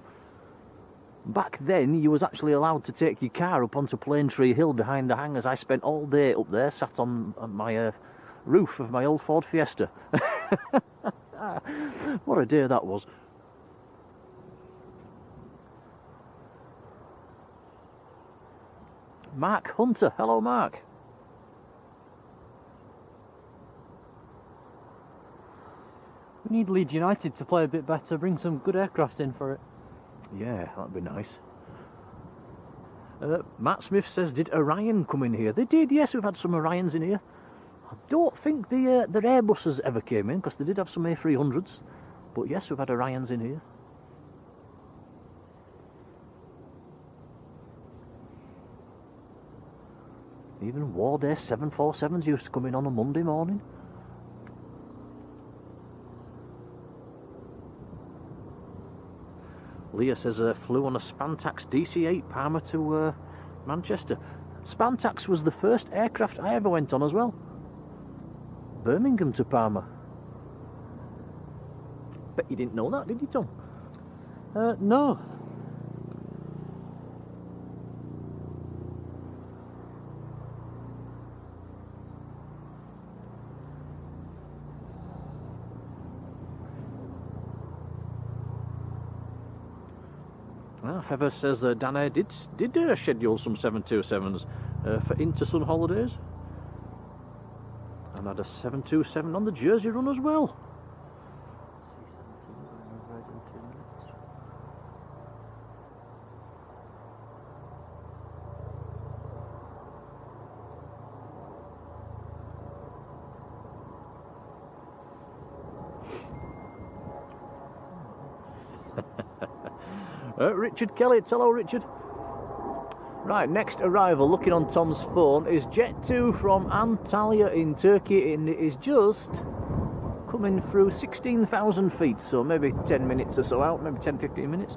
Back then, you was actually allowed to take your car up onto Plaintree Hill behind the hangars. I spent all day up there, sat on my roof of my old Ford Fiesta. What a day that was. Mark Hunter. Hello, Mark. We need Leeds United to play a bit better, bring some good aircrafts in for it. Yeah, that'd be nice. Matt Smith says, did Orion come in here? They did, yes, we've had some Orions in here. I don't think the Airbuses ever came in, because they did have some A300s. But yes, we've had Orions in here. Even Wardair 747s used to come in on a Monday morning. Leah says flew on a Spantax DC-8 Parma to Manchester. Spantax was the first aircraft I ever went on as well. Birmingham to Parma. Bet you didn't know that, did you, Tom? No. Well, Heather says Dana did schedule some 727s for Intersun holidays. And had a 727 on the Jersey run as well. Richard Kelly, hello Richard. Right, next arrival, looking on Tom's phone, is Jet 2 from Antalya in Turkey, and it is just coming through 16,000 feet, so maybe 10 minutes or so out, maybe 10-15 minutes.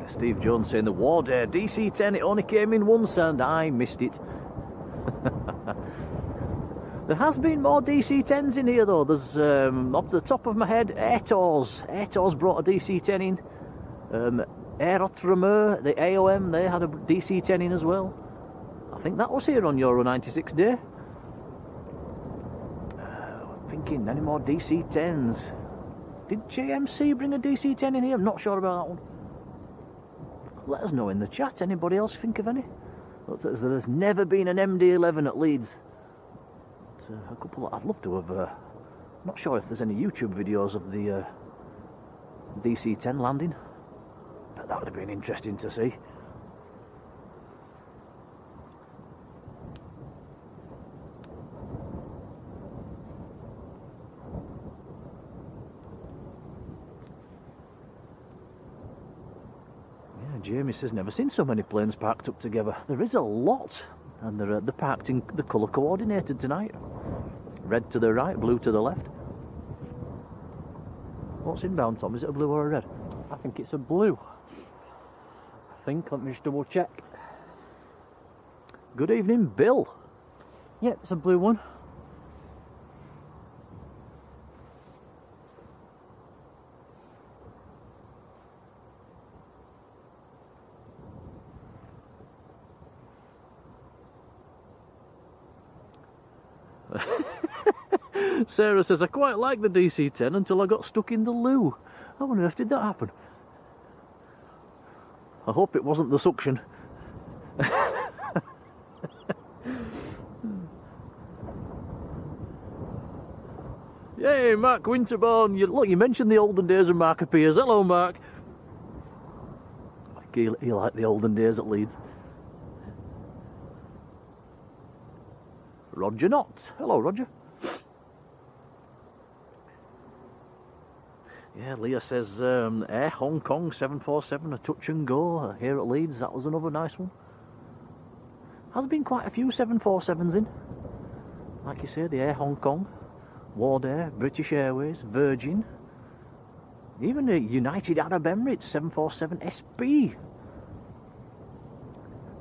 Steve Jones saying the Wardair DC-10, it only came in once and I missed it. There has been more DC-10s in here though. There's, off the top of my head, Airtor's brought a DC-10 in. Air Outremer, the AOM, they had a DC-10 in as well. I think that was here on Euro 96 day. Thinking, any more DC-10s? Did JMC bring a DC-10 in here? I'm not sure about that one. Let us know in the chat. Anybody else think of any? There's never been an MD-11 at Leeds. A couple. I'd love to have. I'm not sure if there's any YouTube videos of the DC-10 landing, but that would have been interesting to see. Jamie says, never seen so many planes parked up together. There is a lot, and they're parked in the colour coordinated tonight. Red to the right, blue to the left. What's inbound, Tom? Is it a blue or a red? I think it's a blue. Let me just double check. Good evening, Bill. Yep, it's a blue one. Sarah says, I quite like the DC-10 until I got stuck in the loo. How on earth did that happen? I hope it wasn't the suction. Yay, Mark Winterbourne. Look, you mentioned the olden days of Mark appears. Hello, Mark. He liked the olden days at Leeds. Roger Knott. Hello, Roger. Yeah, Leah says Air Hong Kong 747, a touch and go here at Leeds. That was another nice one. Has been quite a few 747s in. Like you say, the Air Hong Kong, Wardair, British Airways, Virgin, even the United Arab Emirates 747 SP,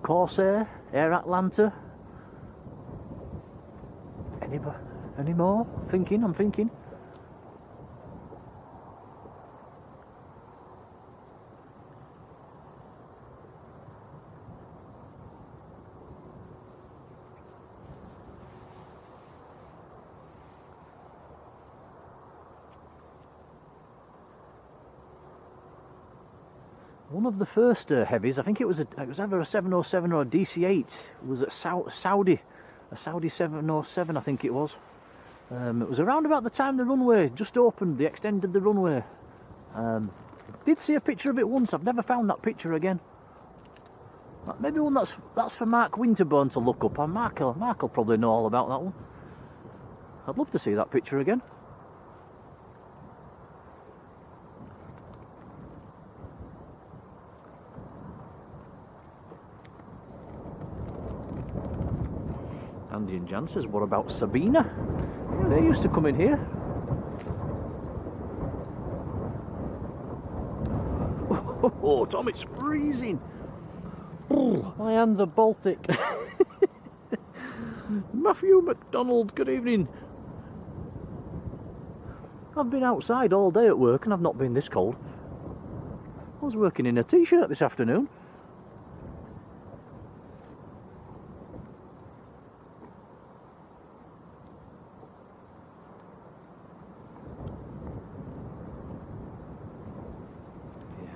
Corsair, Air Atlanta. Any more? I'm thinking. One of the first heavies, I think it was either a 707 or a DC-8, was at Saudi, a Saudi 707 I think it was. It was around about the time the runway just opened, they extended the runway. Did see a picture of it once, I've never found that picture again. Maybe one that's for Mark Winterbourne to look up, and Mark will probably know all about that one. I'd love to see that picture again. Andy and Jan says, what about Sabina? Yeah, they used to come in here. Oh, Tom, it's freezing. Oh, my hands are Baltic. Matthew McDonald, good evening. I've been outside all day at work and I've not been this cold. I was working in a t-shirt this afternoon.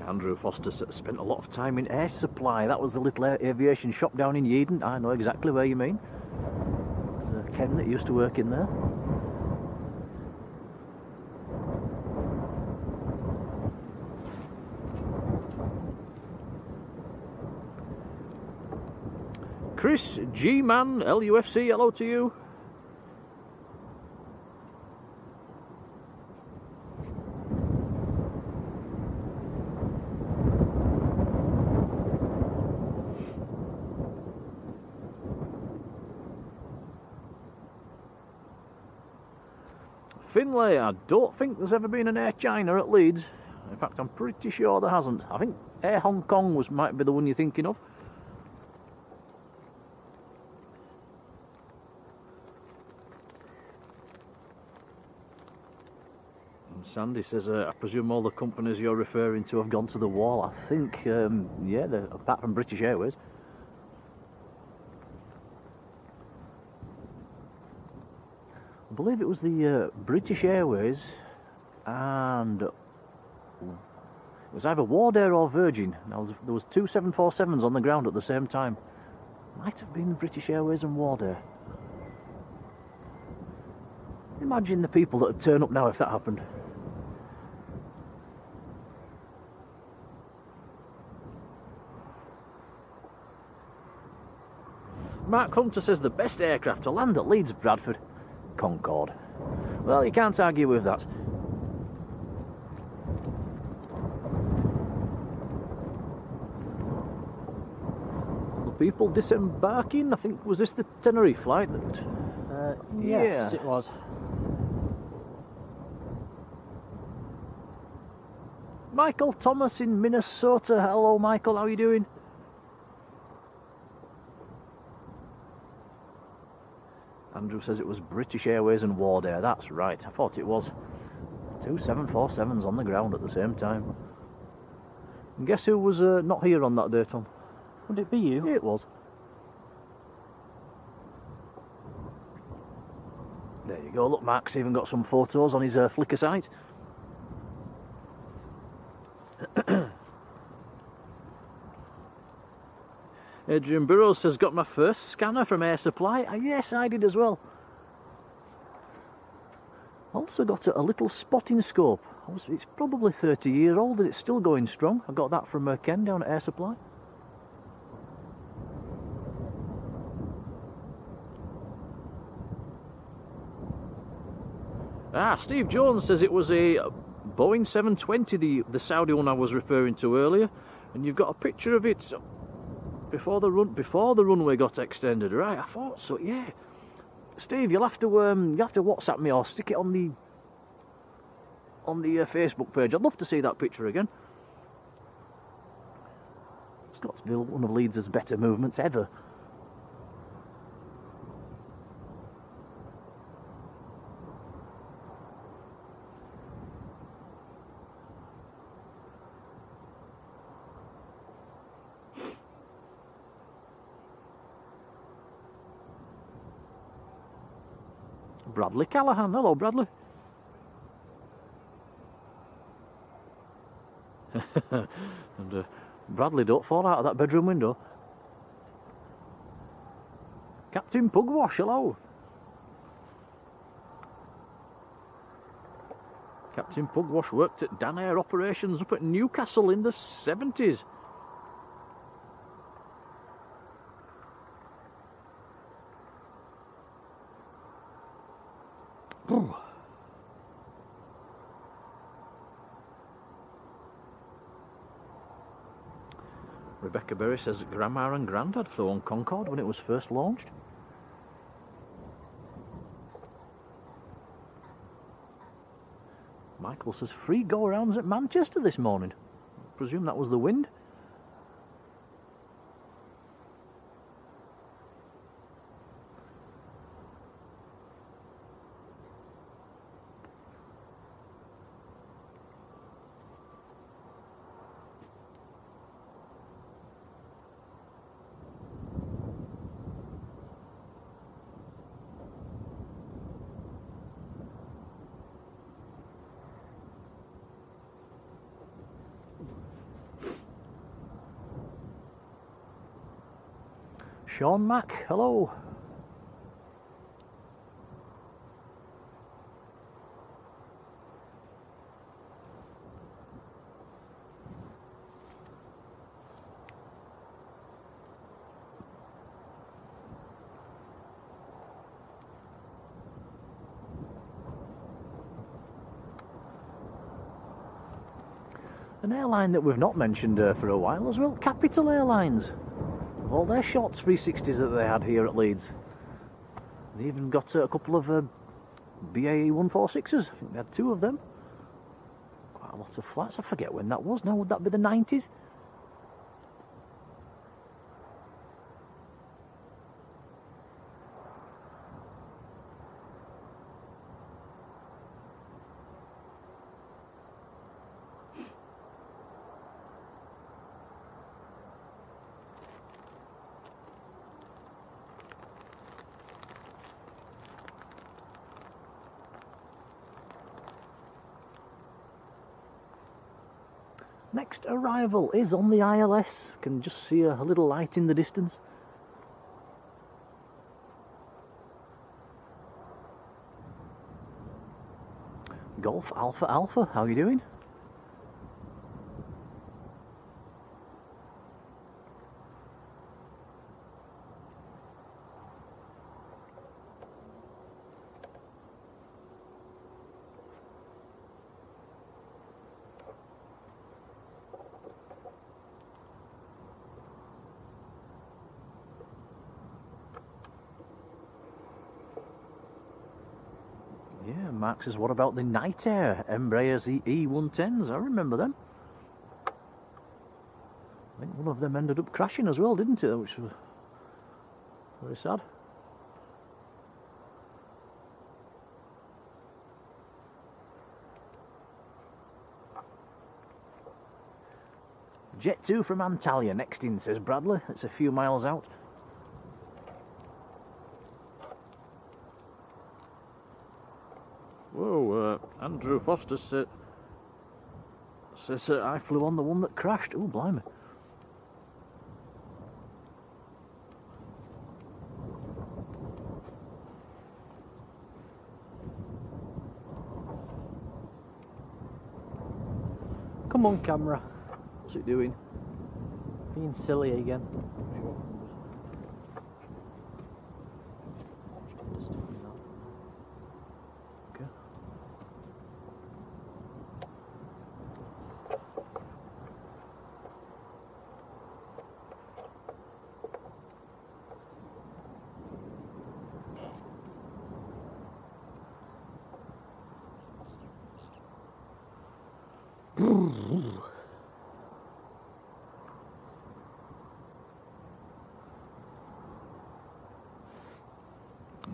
Andrew Foster spent a lot of time in Air Supply. That was the little aviation shop down in Yeadon. I know exactly where you mean. It's Ken that used to work in there. Chris G-Man, LUFC, hello to you. Finlay, I don't think there's ever been an Air China at Leeds. In fact, I'm pretty sure there hasn't. I think Air Hong Kong might be the one you're thinking of. And Sandy says, I presume all the companies you're referring to have gone to the wall. I think, yeah, apart from British Airways. I believe it was the British Airways and it was either Wardair or Virgin. Now, there was two 747s on the ground at the same time. Might have been British Airways and Wardair. Imagine the people that would turn up now if that happened. Mark Hunter says the best aircraft to land at Leeds Bradford. Concorde. Well, you can't argue with that. The people disembarking, I think, was this the Tenerife flight? Yes, yeah. it was. Michael Thomas in Minnesota. Hello, Michael, how are you doing? Andrew says it was British Airways and Wardair. That's right, I thought it was. Two 747s on the ground at the same time. And guess who was not here on that day, Tom? Would it be you? It was. There you go, look, Mark's even got some photos on his Flickr site. Adrian Burrows says, got my first scanner from Air Supply. Yes, I did as well. Also got a little spotting scope. It's probably 30 years old and it's still going strong. I got that from Ken down at Air Supply. Steve Jones says it was a Boeing 720, the Saudi one I was referring to earlier, and you've got a picture of it before the runway got extended. Right, I thought so. Yeah, Steve, you'll have to WhatsApp me or stick it on the Facebook page. I'd love to see that picture again. It's got to be one of Leeds' better movements ever. Bradley Callahan. Hello, Bradley. And Bradley, don't fall out of that bedroom window. Captain Pugwash, hello. Captain Pugwash worked at Dan Air Operations up at Newcastle in the 70s. Rebecca Berry says Grandma and Grandad flew on Concorde when it was first launched. Michael says free go-arounds at Manchester this morning. I presume that was the wind. Sean Mack, hello. An airline that we've not mentioned for a while as well, Capital Airlines. All their shots 360s that they had here at Leeds. They even got a couple of BAE 146s. I think they had 2 of them. Quite a lot of flights. I forget when that was now. Would that be the 90s? Next arrival is on the ILS. Can just see a little light in the distance. Golf Alpha Alpha, how are you doing? Yeah, Mark says, what about the Night Air Embraers E110s? I remember them. I think one of them ended up crashing as well, didn't it? Which was very sad. Jet 2 from Antalya next in, says Bradley. It's a few miles out. Whoa, Andrew Foster says I flew on the one that crashed. Oh, blimey. Come on, camera. What's it doing? Being silly again. Okay.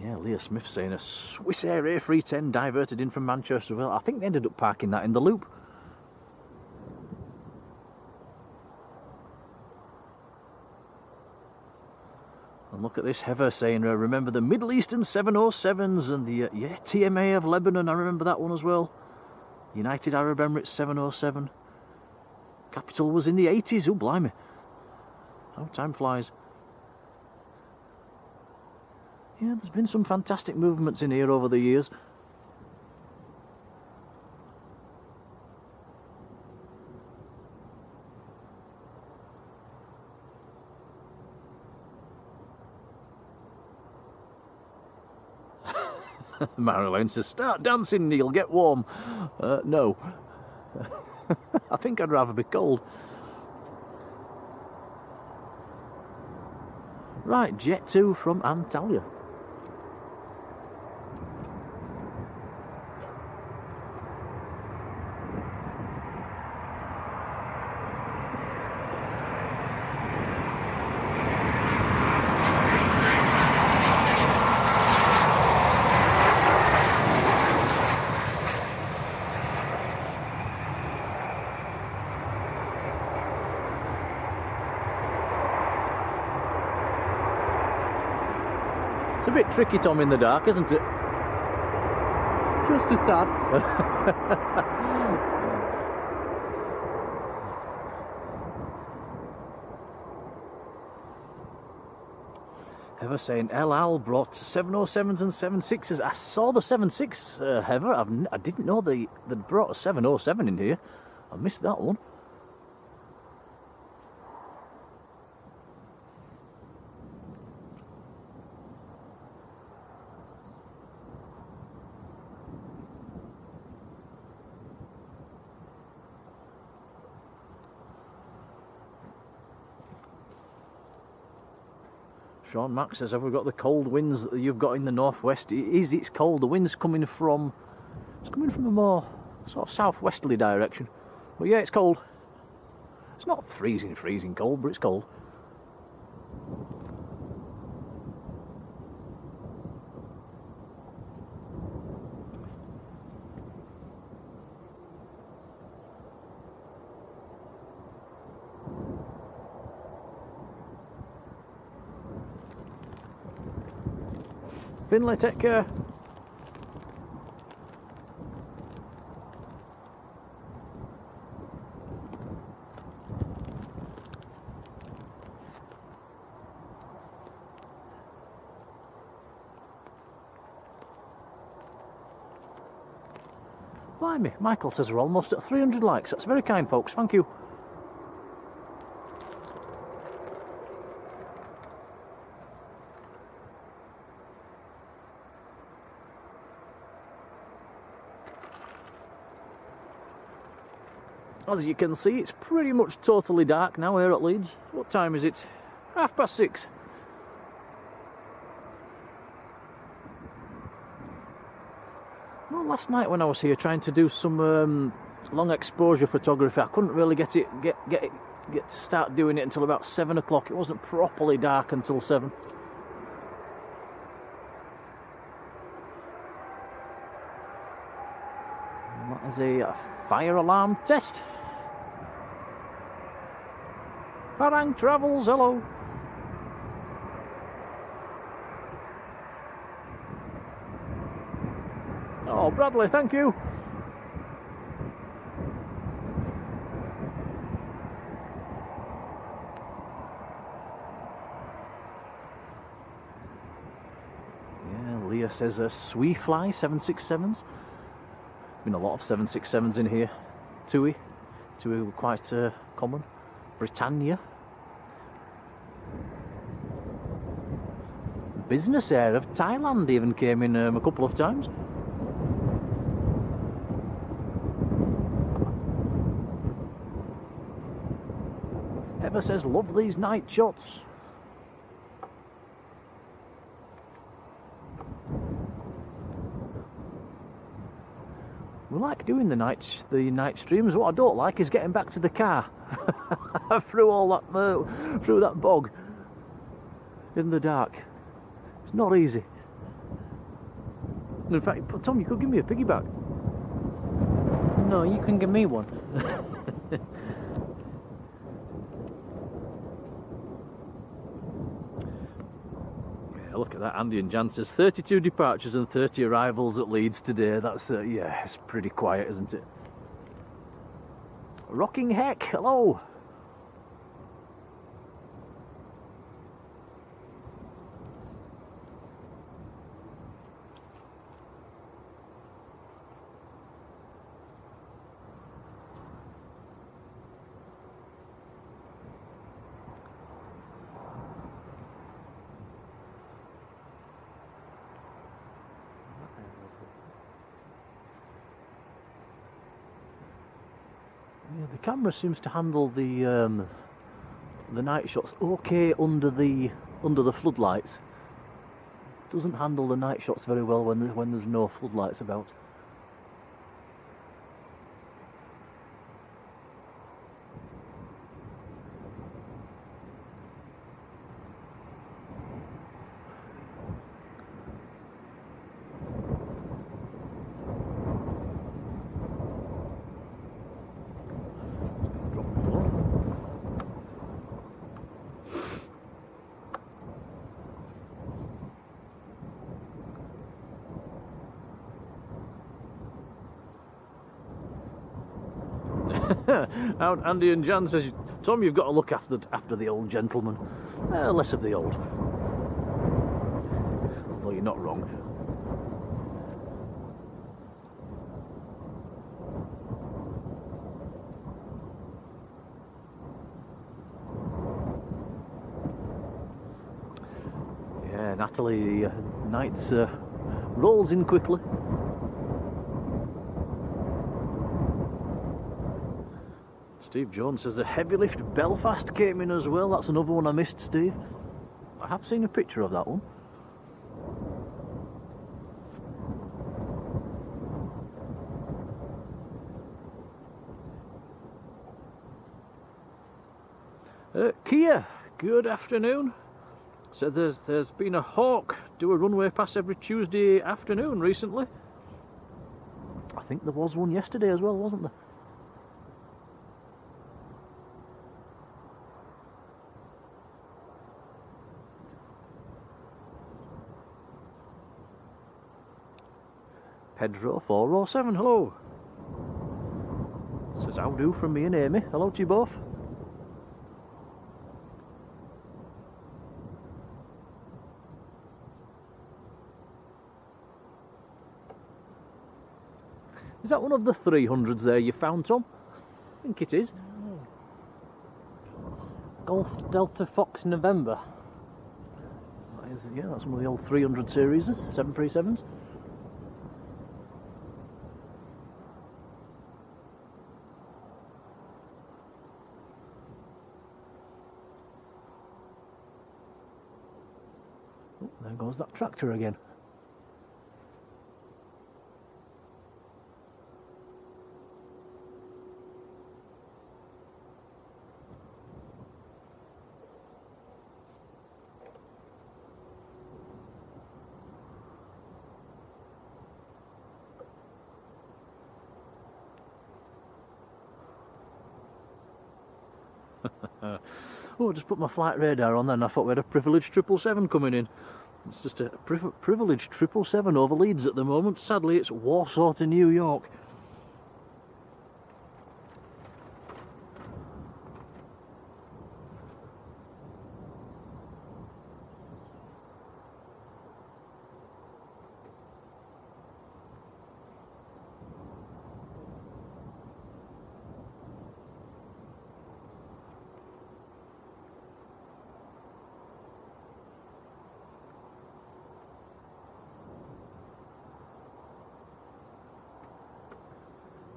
Yeah, Leah Smith saying a Swiss Air A310 diverted in from Manchester. Well, I think they ended up parking that in the loop. And look at this, Heather saying, remember the Middle Eastern 707s and the TMA of Lebanon. I remember that one as well. United Arab Emirates 707. Capital was in the 80s. Oh, blimey. Oh, time flies. Yeah, there's been some fantastic movements in here over the years. Marjolein says, start dancing, Neil, get warm. No. I think I'd rather be cold. Right, Jet 2 from Antalya. It's a bit tricky, Tom, in the dark, isn't it? Just a tad. Heather saying El Al brought 707s and 76s. I saw the 76, Heather. I didn't know they'd brought a 707 in here. I missed that one. Sean Mack says, have we got the cold winds that you've got in the northwest? It's cold. The wind's coming from... It's coming from a more sort of southwesterly direction. But yeah, it's cold. It's not freezing cold, but it's cold. Finlay, take care. Blimey, Michael says we're almost at 300 likes. That's very kind, folks. Thank you. As you can see, it's pretty much totally dark now here at Leeds. What time is it? 6:30. Well, last night when I was here trying to do some long exposure photography, I couldn't really get to start doing it until about 7 o'clock. It wasn't properly dark until 7. And that is a fire alarm test. Farang Travels, hello. Oh, Oh, Bradley, thank you. Yeah, Leah says a Swee Fly 767s. Been a lot of 767s in here. Tui were quite common. Britannia. Business Air of Thailand even came in a couple of times. Eva says, love these night shots. We like doing the night streams. What I don't like is getting back to the car through all that through that bog in the dark. It's not easy. In fact, Tom, you could give me a piggyback. No, you can give me one. Look at that, Andy and Jan says 32 departures and 30 arrivals at Leeds today. That's, yeah, it's pretty quiet, isn't it? Rocking Heck, hello. Yeah, the camera seems to handle the night shots okay under the floodlights. Doesn't handle the night shots very well when there's no floodlights about. Andy and Jan says, Tom, you've got to look after the old gentleman. Less of the old. Although you're not wrong. Yeah, Natalie, nights rolls in quickly. Steve Jones says the heavy lift Belfast came in as well. That's another one I missed, Steve. I have seen a picture of that one. Kia, good afternoon. So there's been a Hawk do a runway pass every Tuesday afternoon recently. I think there was one yesterday as well, wasn't there? Pedro 407, hello. Says how do from me and Amy. Hello to you both. Is that one of the 300s there you found, Tom? I think it is. Golf Delta Fox November. Yeah, that's one of the old 300 series, 737s. Oh, there goes that tractor again. Oh, I just put my flight radar on then. I thought we had a privileged 777 coming in. It's just a privileged 777 over Leeds at the moment. Sadly, it's Warsaw to New York.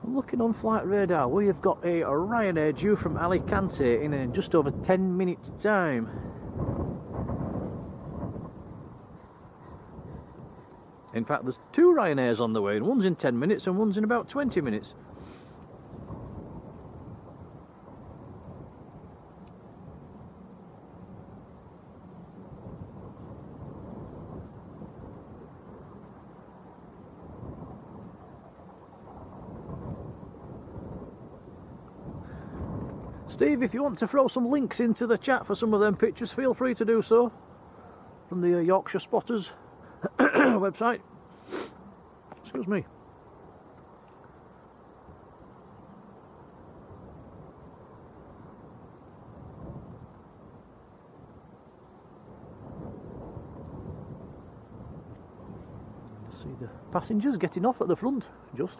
Looking on flight radar, we have got a Ryanair due from Alicante in just over 10 minutes time. In fact, there's 2 Ryanairs on the way, and one's in 10 minutes and one's in about 20 minutes. Steve, if you want to throw some links into the chat for some of them pictures, feel free to do so. From the Yorkshire Spotters website. Excuse me. See the passengers getting off at the front, just.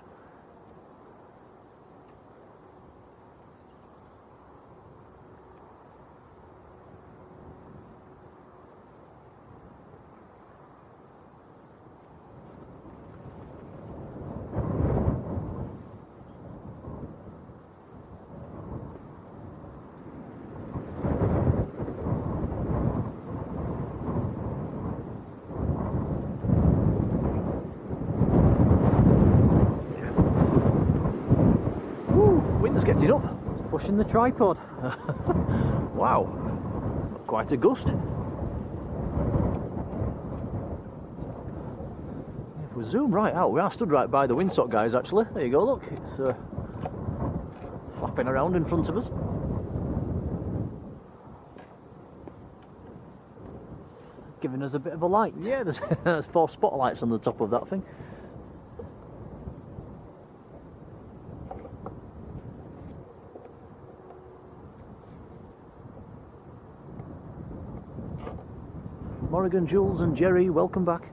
Getting up. It's pushing the tripod. Wow, quite a gust. If we zoom right out, we are stood right by the windsock, guys, actually. There you go, look, it's flapping around in front of us. Giving us a bit of a light. Yeah, there's 4 spotlights on the top of that thing. Morrigan, Jules and Jerry, welcome back.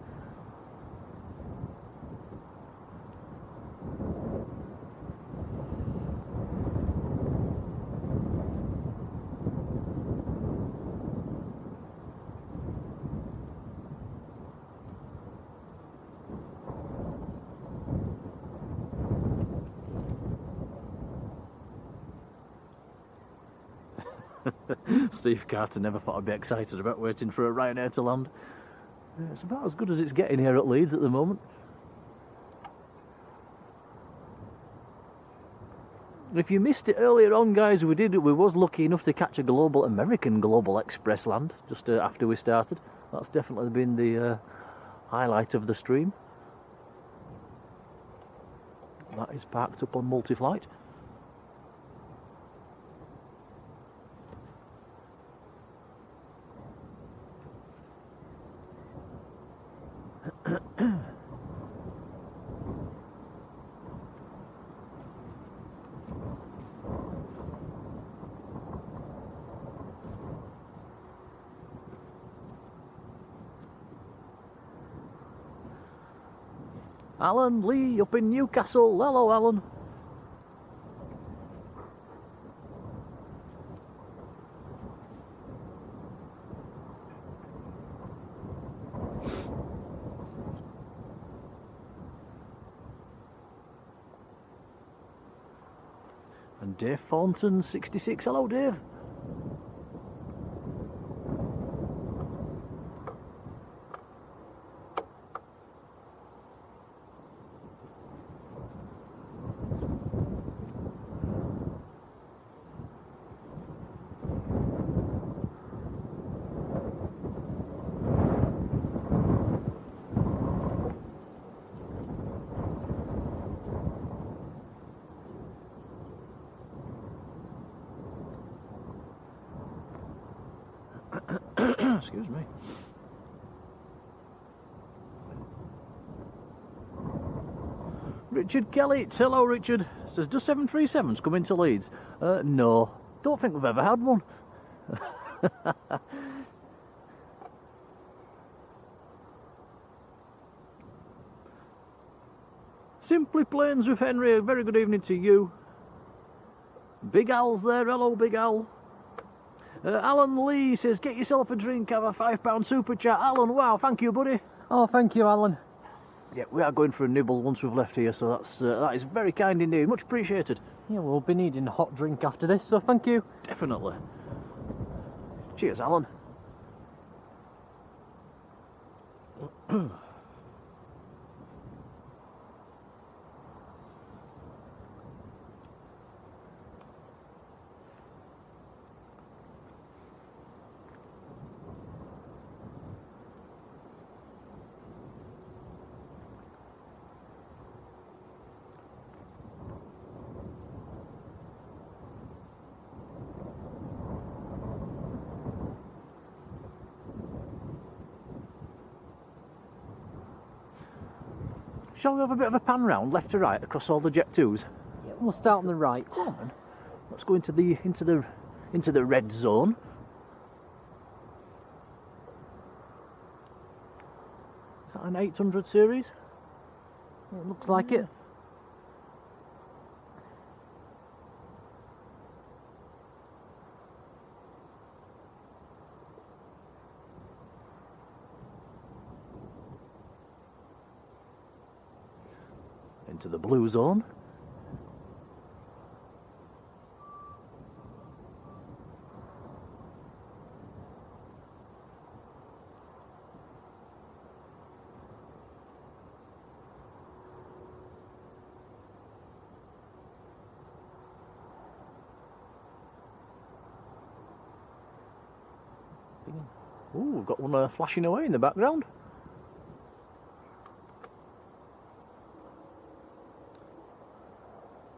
Steve Carter never thought I'd be excited about waiting for a Ryanair to land. It's about as good as it's getting here at Leeds at the moment. If you missed it earlier on, guys, we was lucky enough to catch a American Global Express land just after we started. That's definitely been the highlight of the stream. That is parked up on multi-flight. Alan Lee up in Newcastle. Hello, Alan. And Dave Thornton 66. Hello, Dave. Excuse me. Richard Kelly, hello Richard, says, do 737s come into Leeds? No, don't think we've ever had one. Simply Plains with Henry, a very good evening to you. Big Al's there, hello Big Al. Alan Lee says, get yourself a drink, have a £5 super chat. Alan, wow, thank you buddy. Oh, thank you, Alan. Yeah, we are going for a nibble once we've left here, so that is very kind indeed, much appreciated. Yeah, we'll be needing a hot drink after this, so thank you. Definitely. Cheers, Alan. Shall we have a bit of a pan round, left to right, across all the Jet 2s? Yeah, we'll start on the right. Come on. Let's go into the red zone. Is that an 800 series? It looks like it. Into the blue zone. Ooh, we've got one flashing away in the background.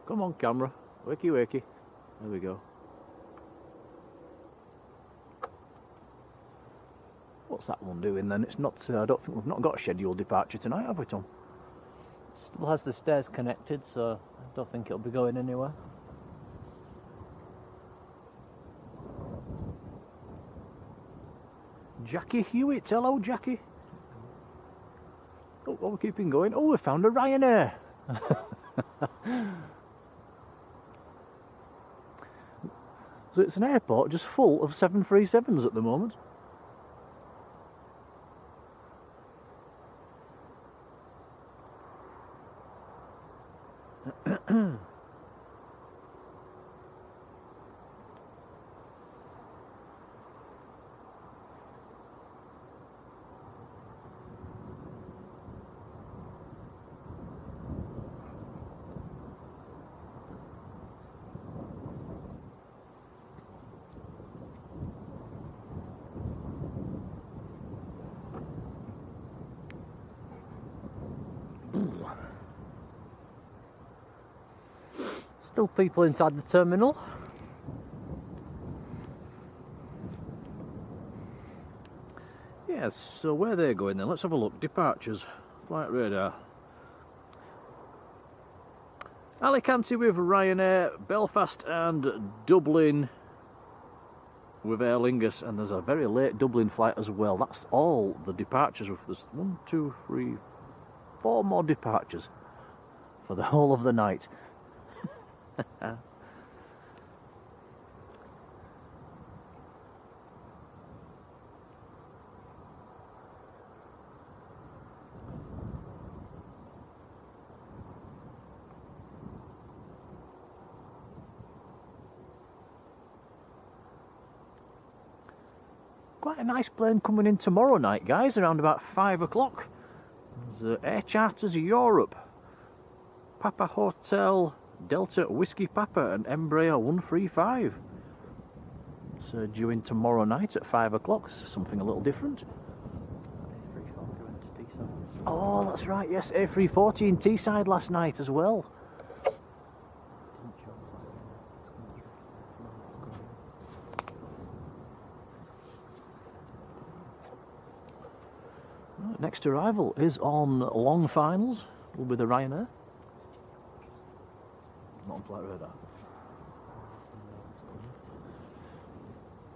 Come on, camera. Wakey, wakey. There we go. What's that one doing then? It's not. I don't think we've not got a scheduled departure tonight, have we, Tom? It still has the stairs connected, so I don't think it'll be going anywhere. Jackie Hewitt. Hello, Jackie. Oh, we're keeping going. Oh, we found a Ryanair. So it's an airport just full of 737s at the moment. Still people inside the terminal. Yes, so where they're going then? Let's have a look. Departures. Flight radar. Alicante with Ryanair, Belfast and Dublin with Aer Lingus, and there's a very late Dublin flight as well. That's all the departures. There's 1, 2, 3, 4 more departures for the whole of the night. Quite a nice plane coming in tomorrow night, guys, around about 5 o'clock. There's Air Charters Europe, Papa Hotel, Delta Whiskey Papa and Embraer 135. It's due in tomorrow night at 5 o'clock, something a little different. Oh, that's right, yes, A340 in Teesside last night as well. Next arrival is on long finals, will be the Ryanair. flight radar.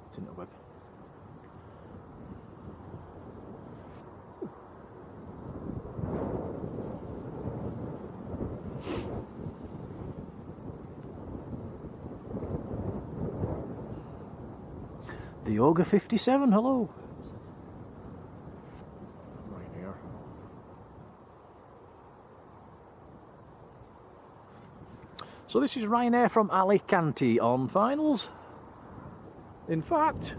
It's in the web. The Ogre 57, hello. Right here. So this is Ryanair from Alicante on finals. In fact,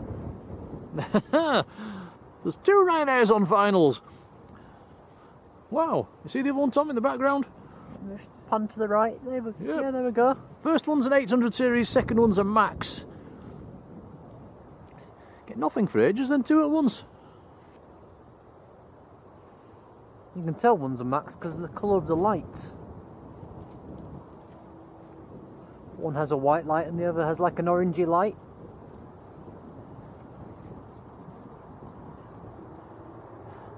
there's 2 Ryanairs on finals. Wow, you see the other one, Tom, in the background? Just pan to the right. There we, Yep. Yeah, there we go. First one's an 800 series, second one's a Max. Get nothing for ages, then 2 at once. You can tell one's a Max because of the colour of the lights. One has a white light and the other has like an orangey light.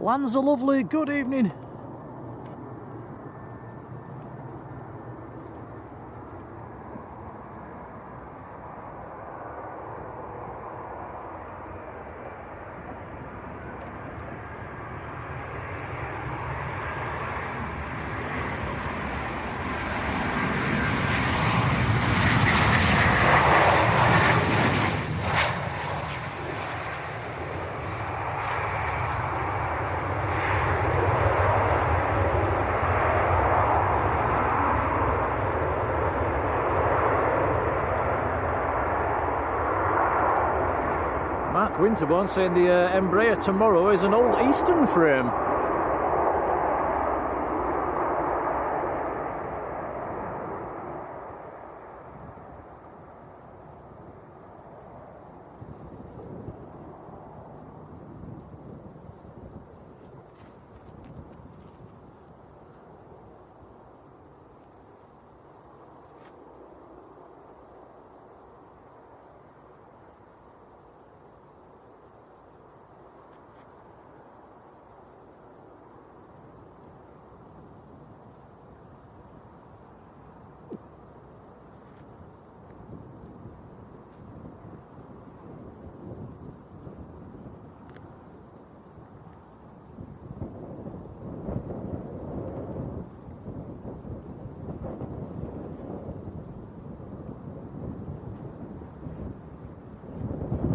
Lands are lovely, good evening. Mark Winterbourne saying the Embraer tomorrow is an old Eastern frame.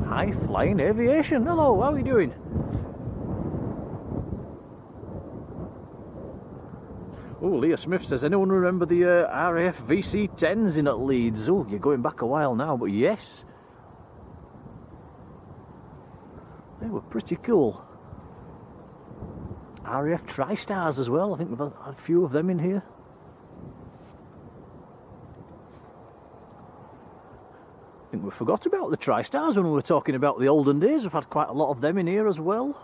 High Flying Aviation, hello, how are you doing? Oh, Leah Smith says, anyone remember the RAF VC-10s in at Leeds? Oh, you're going back a while now, but yes. They were pretty cool. RAF TriStars as well, I think we've had a few of them in here. I think we forgot about the TriStars when we were talking about the olden days. We've had quite a lot of them in here as well.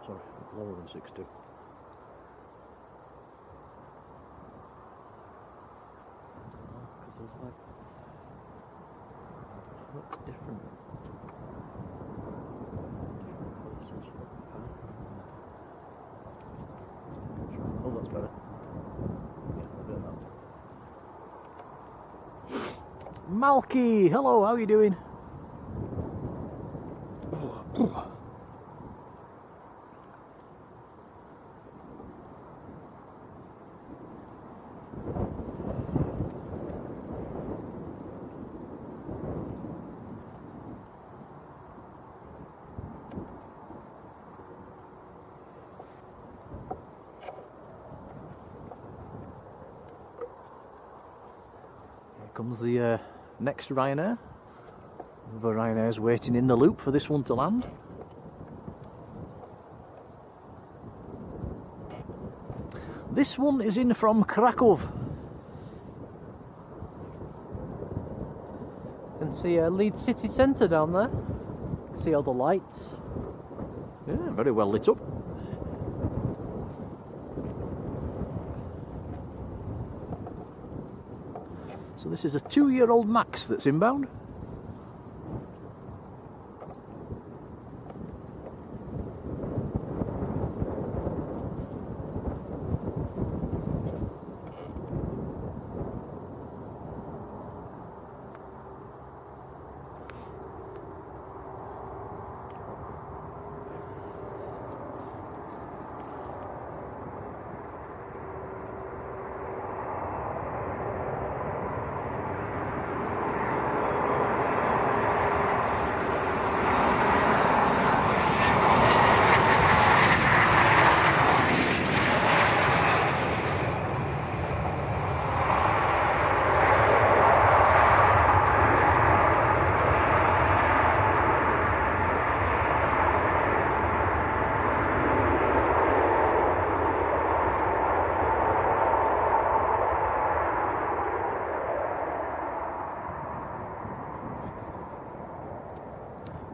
Sorry, lower than 6'2". Because there's like, it looks different. Oh, that's better. Yeah, a bit of that. Malky, hello, how are you doing? Comes the next Ryanair. The Ryanair's waiting in the loop for this one to land. This one is in from Krakow. can see Leeds city centre down there. See all the lights. Yeah, very well lit up. So this is a 2-year-old Max that's inbound.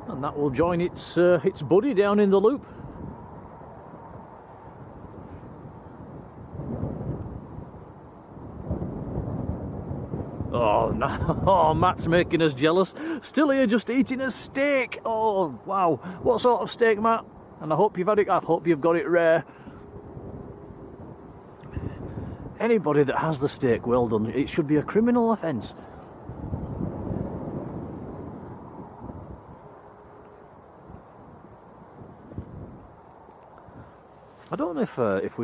And that will join its buddy down in the loop. Oh no! Oh, Matt's making us jealous. Still here, just eating a steak. Oh wow! What sort of steak, Matt? And I hope you've had it. I hope you've got it rare. Anybody that has the steak well done, it should be a criminal offence. I don't know if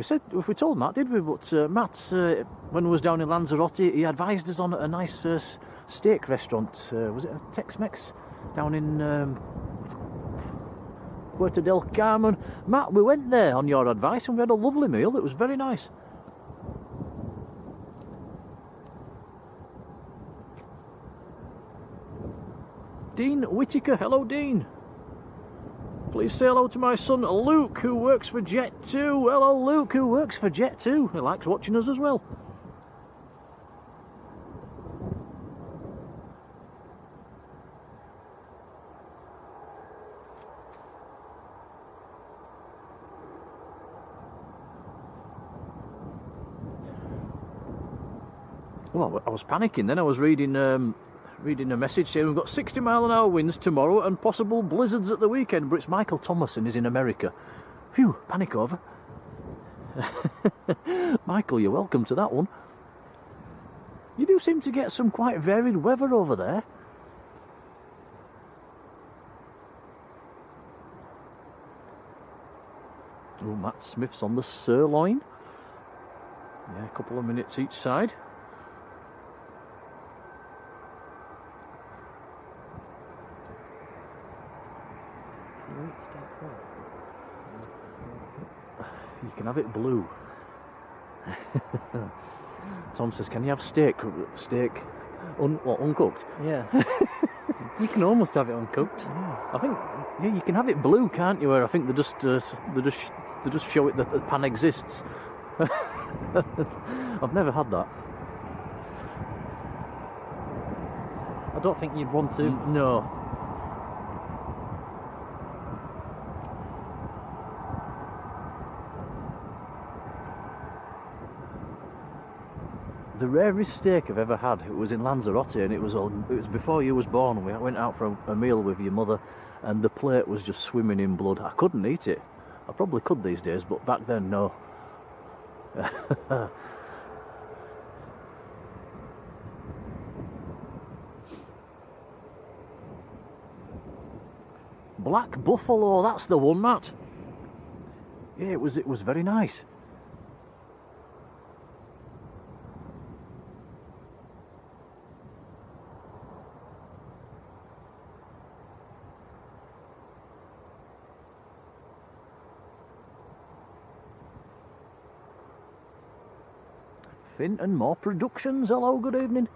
we told Matt, did we? But Matt, when we was down in Lanzarote, he advised us on a nice steak restaurant. Was it a Tex-Mex down in Puerto del Carmen? Matt, we went there on your advice and we had a lovely meal. It was very nice. Dean Whittaker, hello Dean. Please say hello to my son Luke, who works for Jet2. Hello Luke, who works for Jet2. He likes watching us as well. Well, I was panicking then. I was reading a message saying we've got 60-mile-an-hour winds tomorrow and possible blizzards at the weekend, but it's Michael Thomas and he's in America. Phew, panic over. Michael, you're welcome to that one. You do seem to get some quite varied weather over there. Oh, Matt Smith's on the sirloin. Yeah, a couple of minutes each side. You can have it blue. Tom says, can you have steak uncooked? Yeah. You can almost have it uncooked. I think, yeah, you can have it blue, can't you? Where I think they just show it that the pan exists. I've never had that. I don't think you'd want to. No. The rarest steak I've ever had, it was in Lanzarote, and it was before you was born. We went out for a meal with your mother, and the plate was just swimming in blood. I couldn't eat it. I probably could these days, but back then, no. Black Buffalo, that's the one, Matt. Yeah, it was very nice. Finn and More Productions, hello, good evening.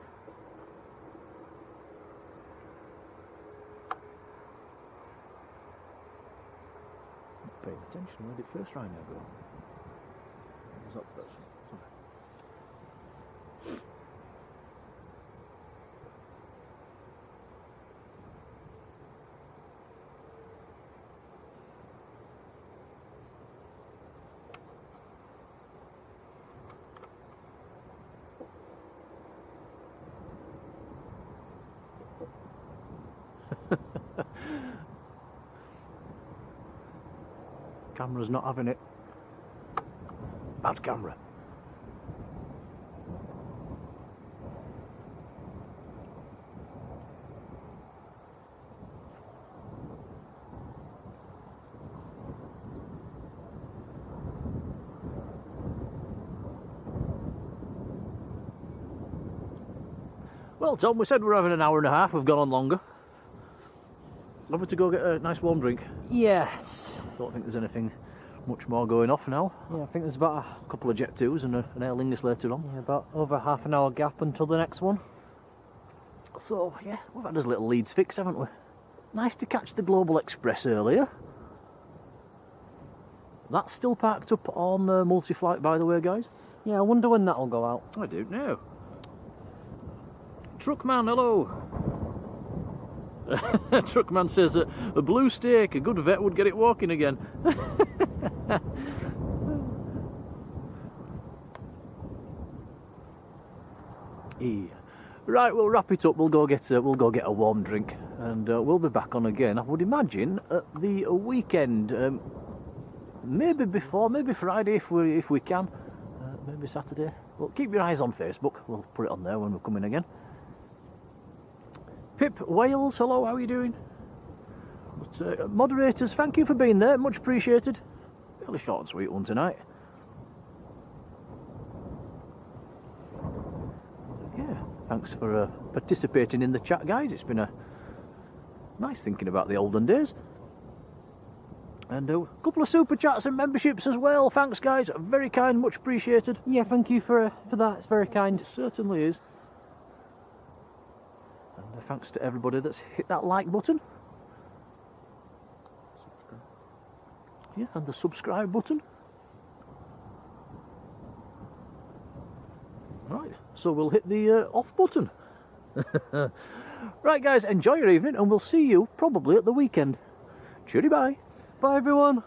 Not paying attention, where did first rhino go? Was that first? Camera's not having it. Bad camera. Well, Tom, we said we're having an hour and a half. We've gone on longer. Have we to go get a nice warm drink? Yes. Don't think there's anything much more going off now. Yeah, I think there's about A couple of Jet 2s and an Air Lingus later on. yeah, about over half an hour gap until the next one. So, yeah, we've had us little Leeds fix, haven't we? Nice to catch the Global Express earlier. That's still parked up on multi-flight, by the way, guys. Yeah, I wonder when that'll go out. I don't know. Truckman, hello. Truckman says a blue steak, a good vet would get it walking again. Right, we'll wrap it up. We'll go get a warm drink, and we'll be back on again. I would imagine at the weekend, maybe before, maybe Friday if we can, maybe Saturday. Well, keep your eyes on Facebook. We'll put it on there when we come in again. Pip Wales, hello, how are you doing? But, moderators, thank you for being there, much appreciated. Fairly short and sweet one tonight. Yeah, thanks for participating in the chat, guys. It's been nice thinking about the olden days. And a couple of super chats and memberships as well. Thanks, guys. Very kind, much appreciated. Yeah, thank you for that. It's very kind. It certainly is. And thanks to everybody that's hit that like button. Yeah, and the subscribe button. Right, so we'll hit the off button. Right, guys, enjoy your evening, and we'll see you probably at the weekend. Cheery bye. Bye, everyone.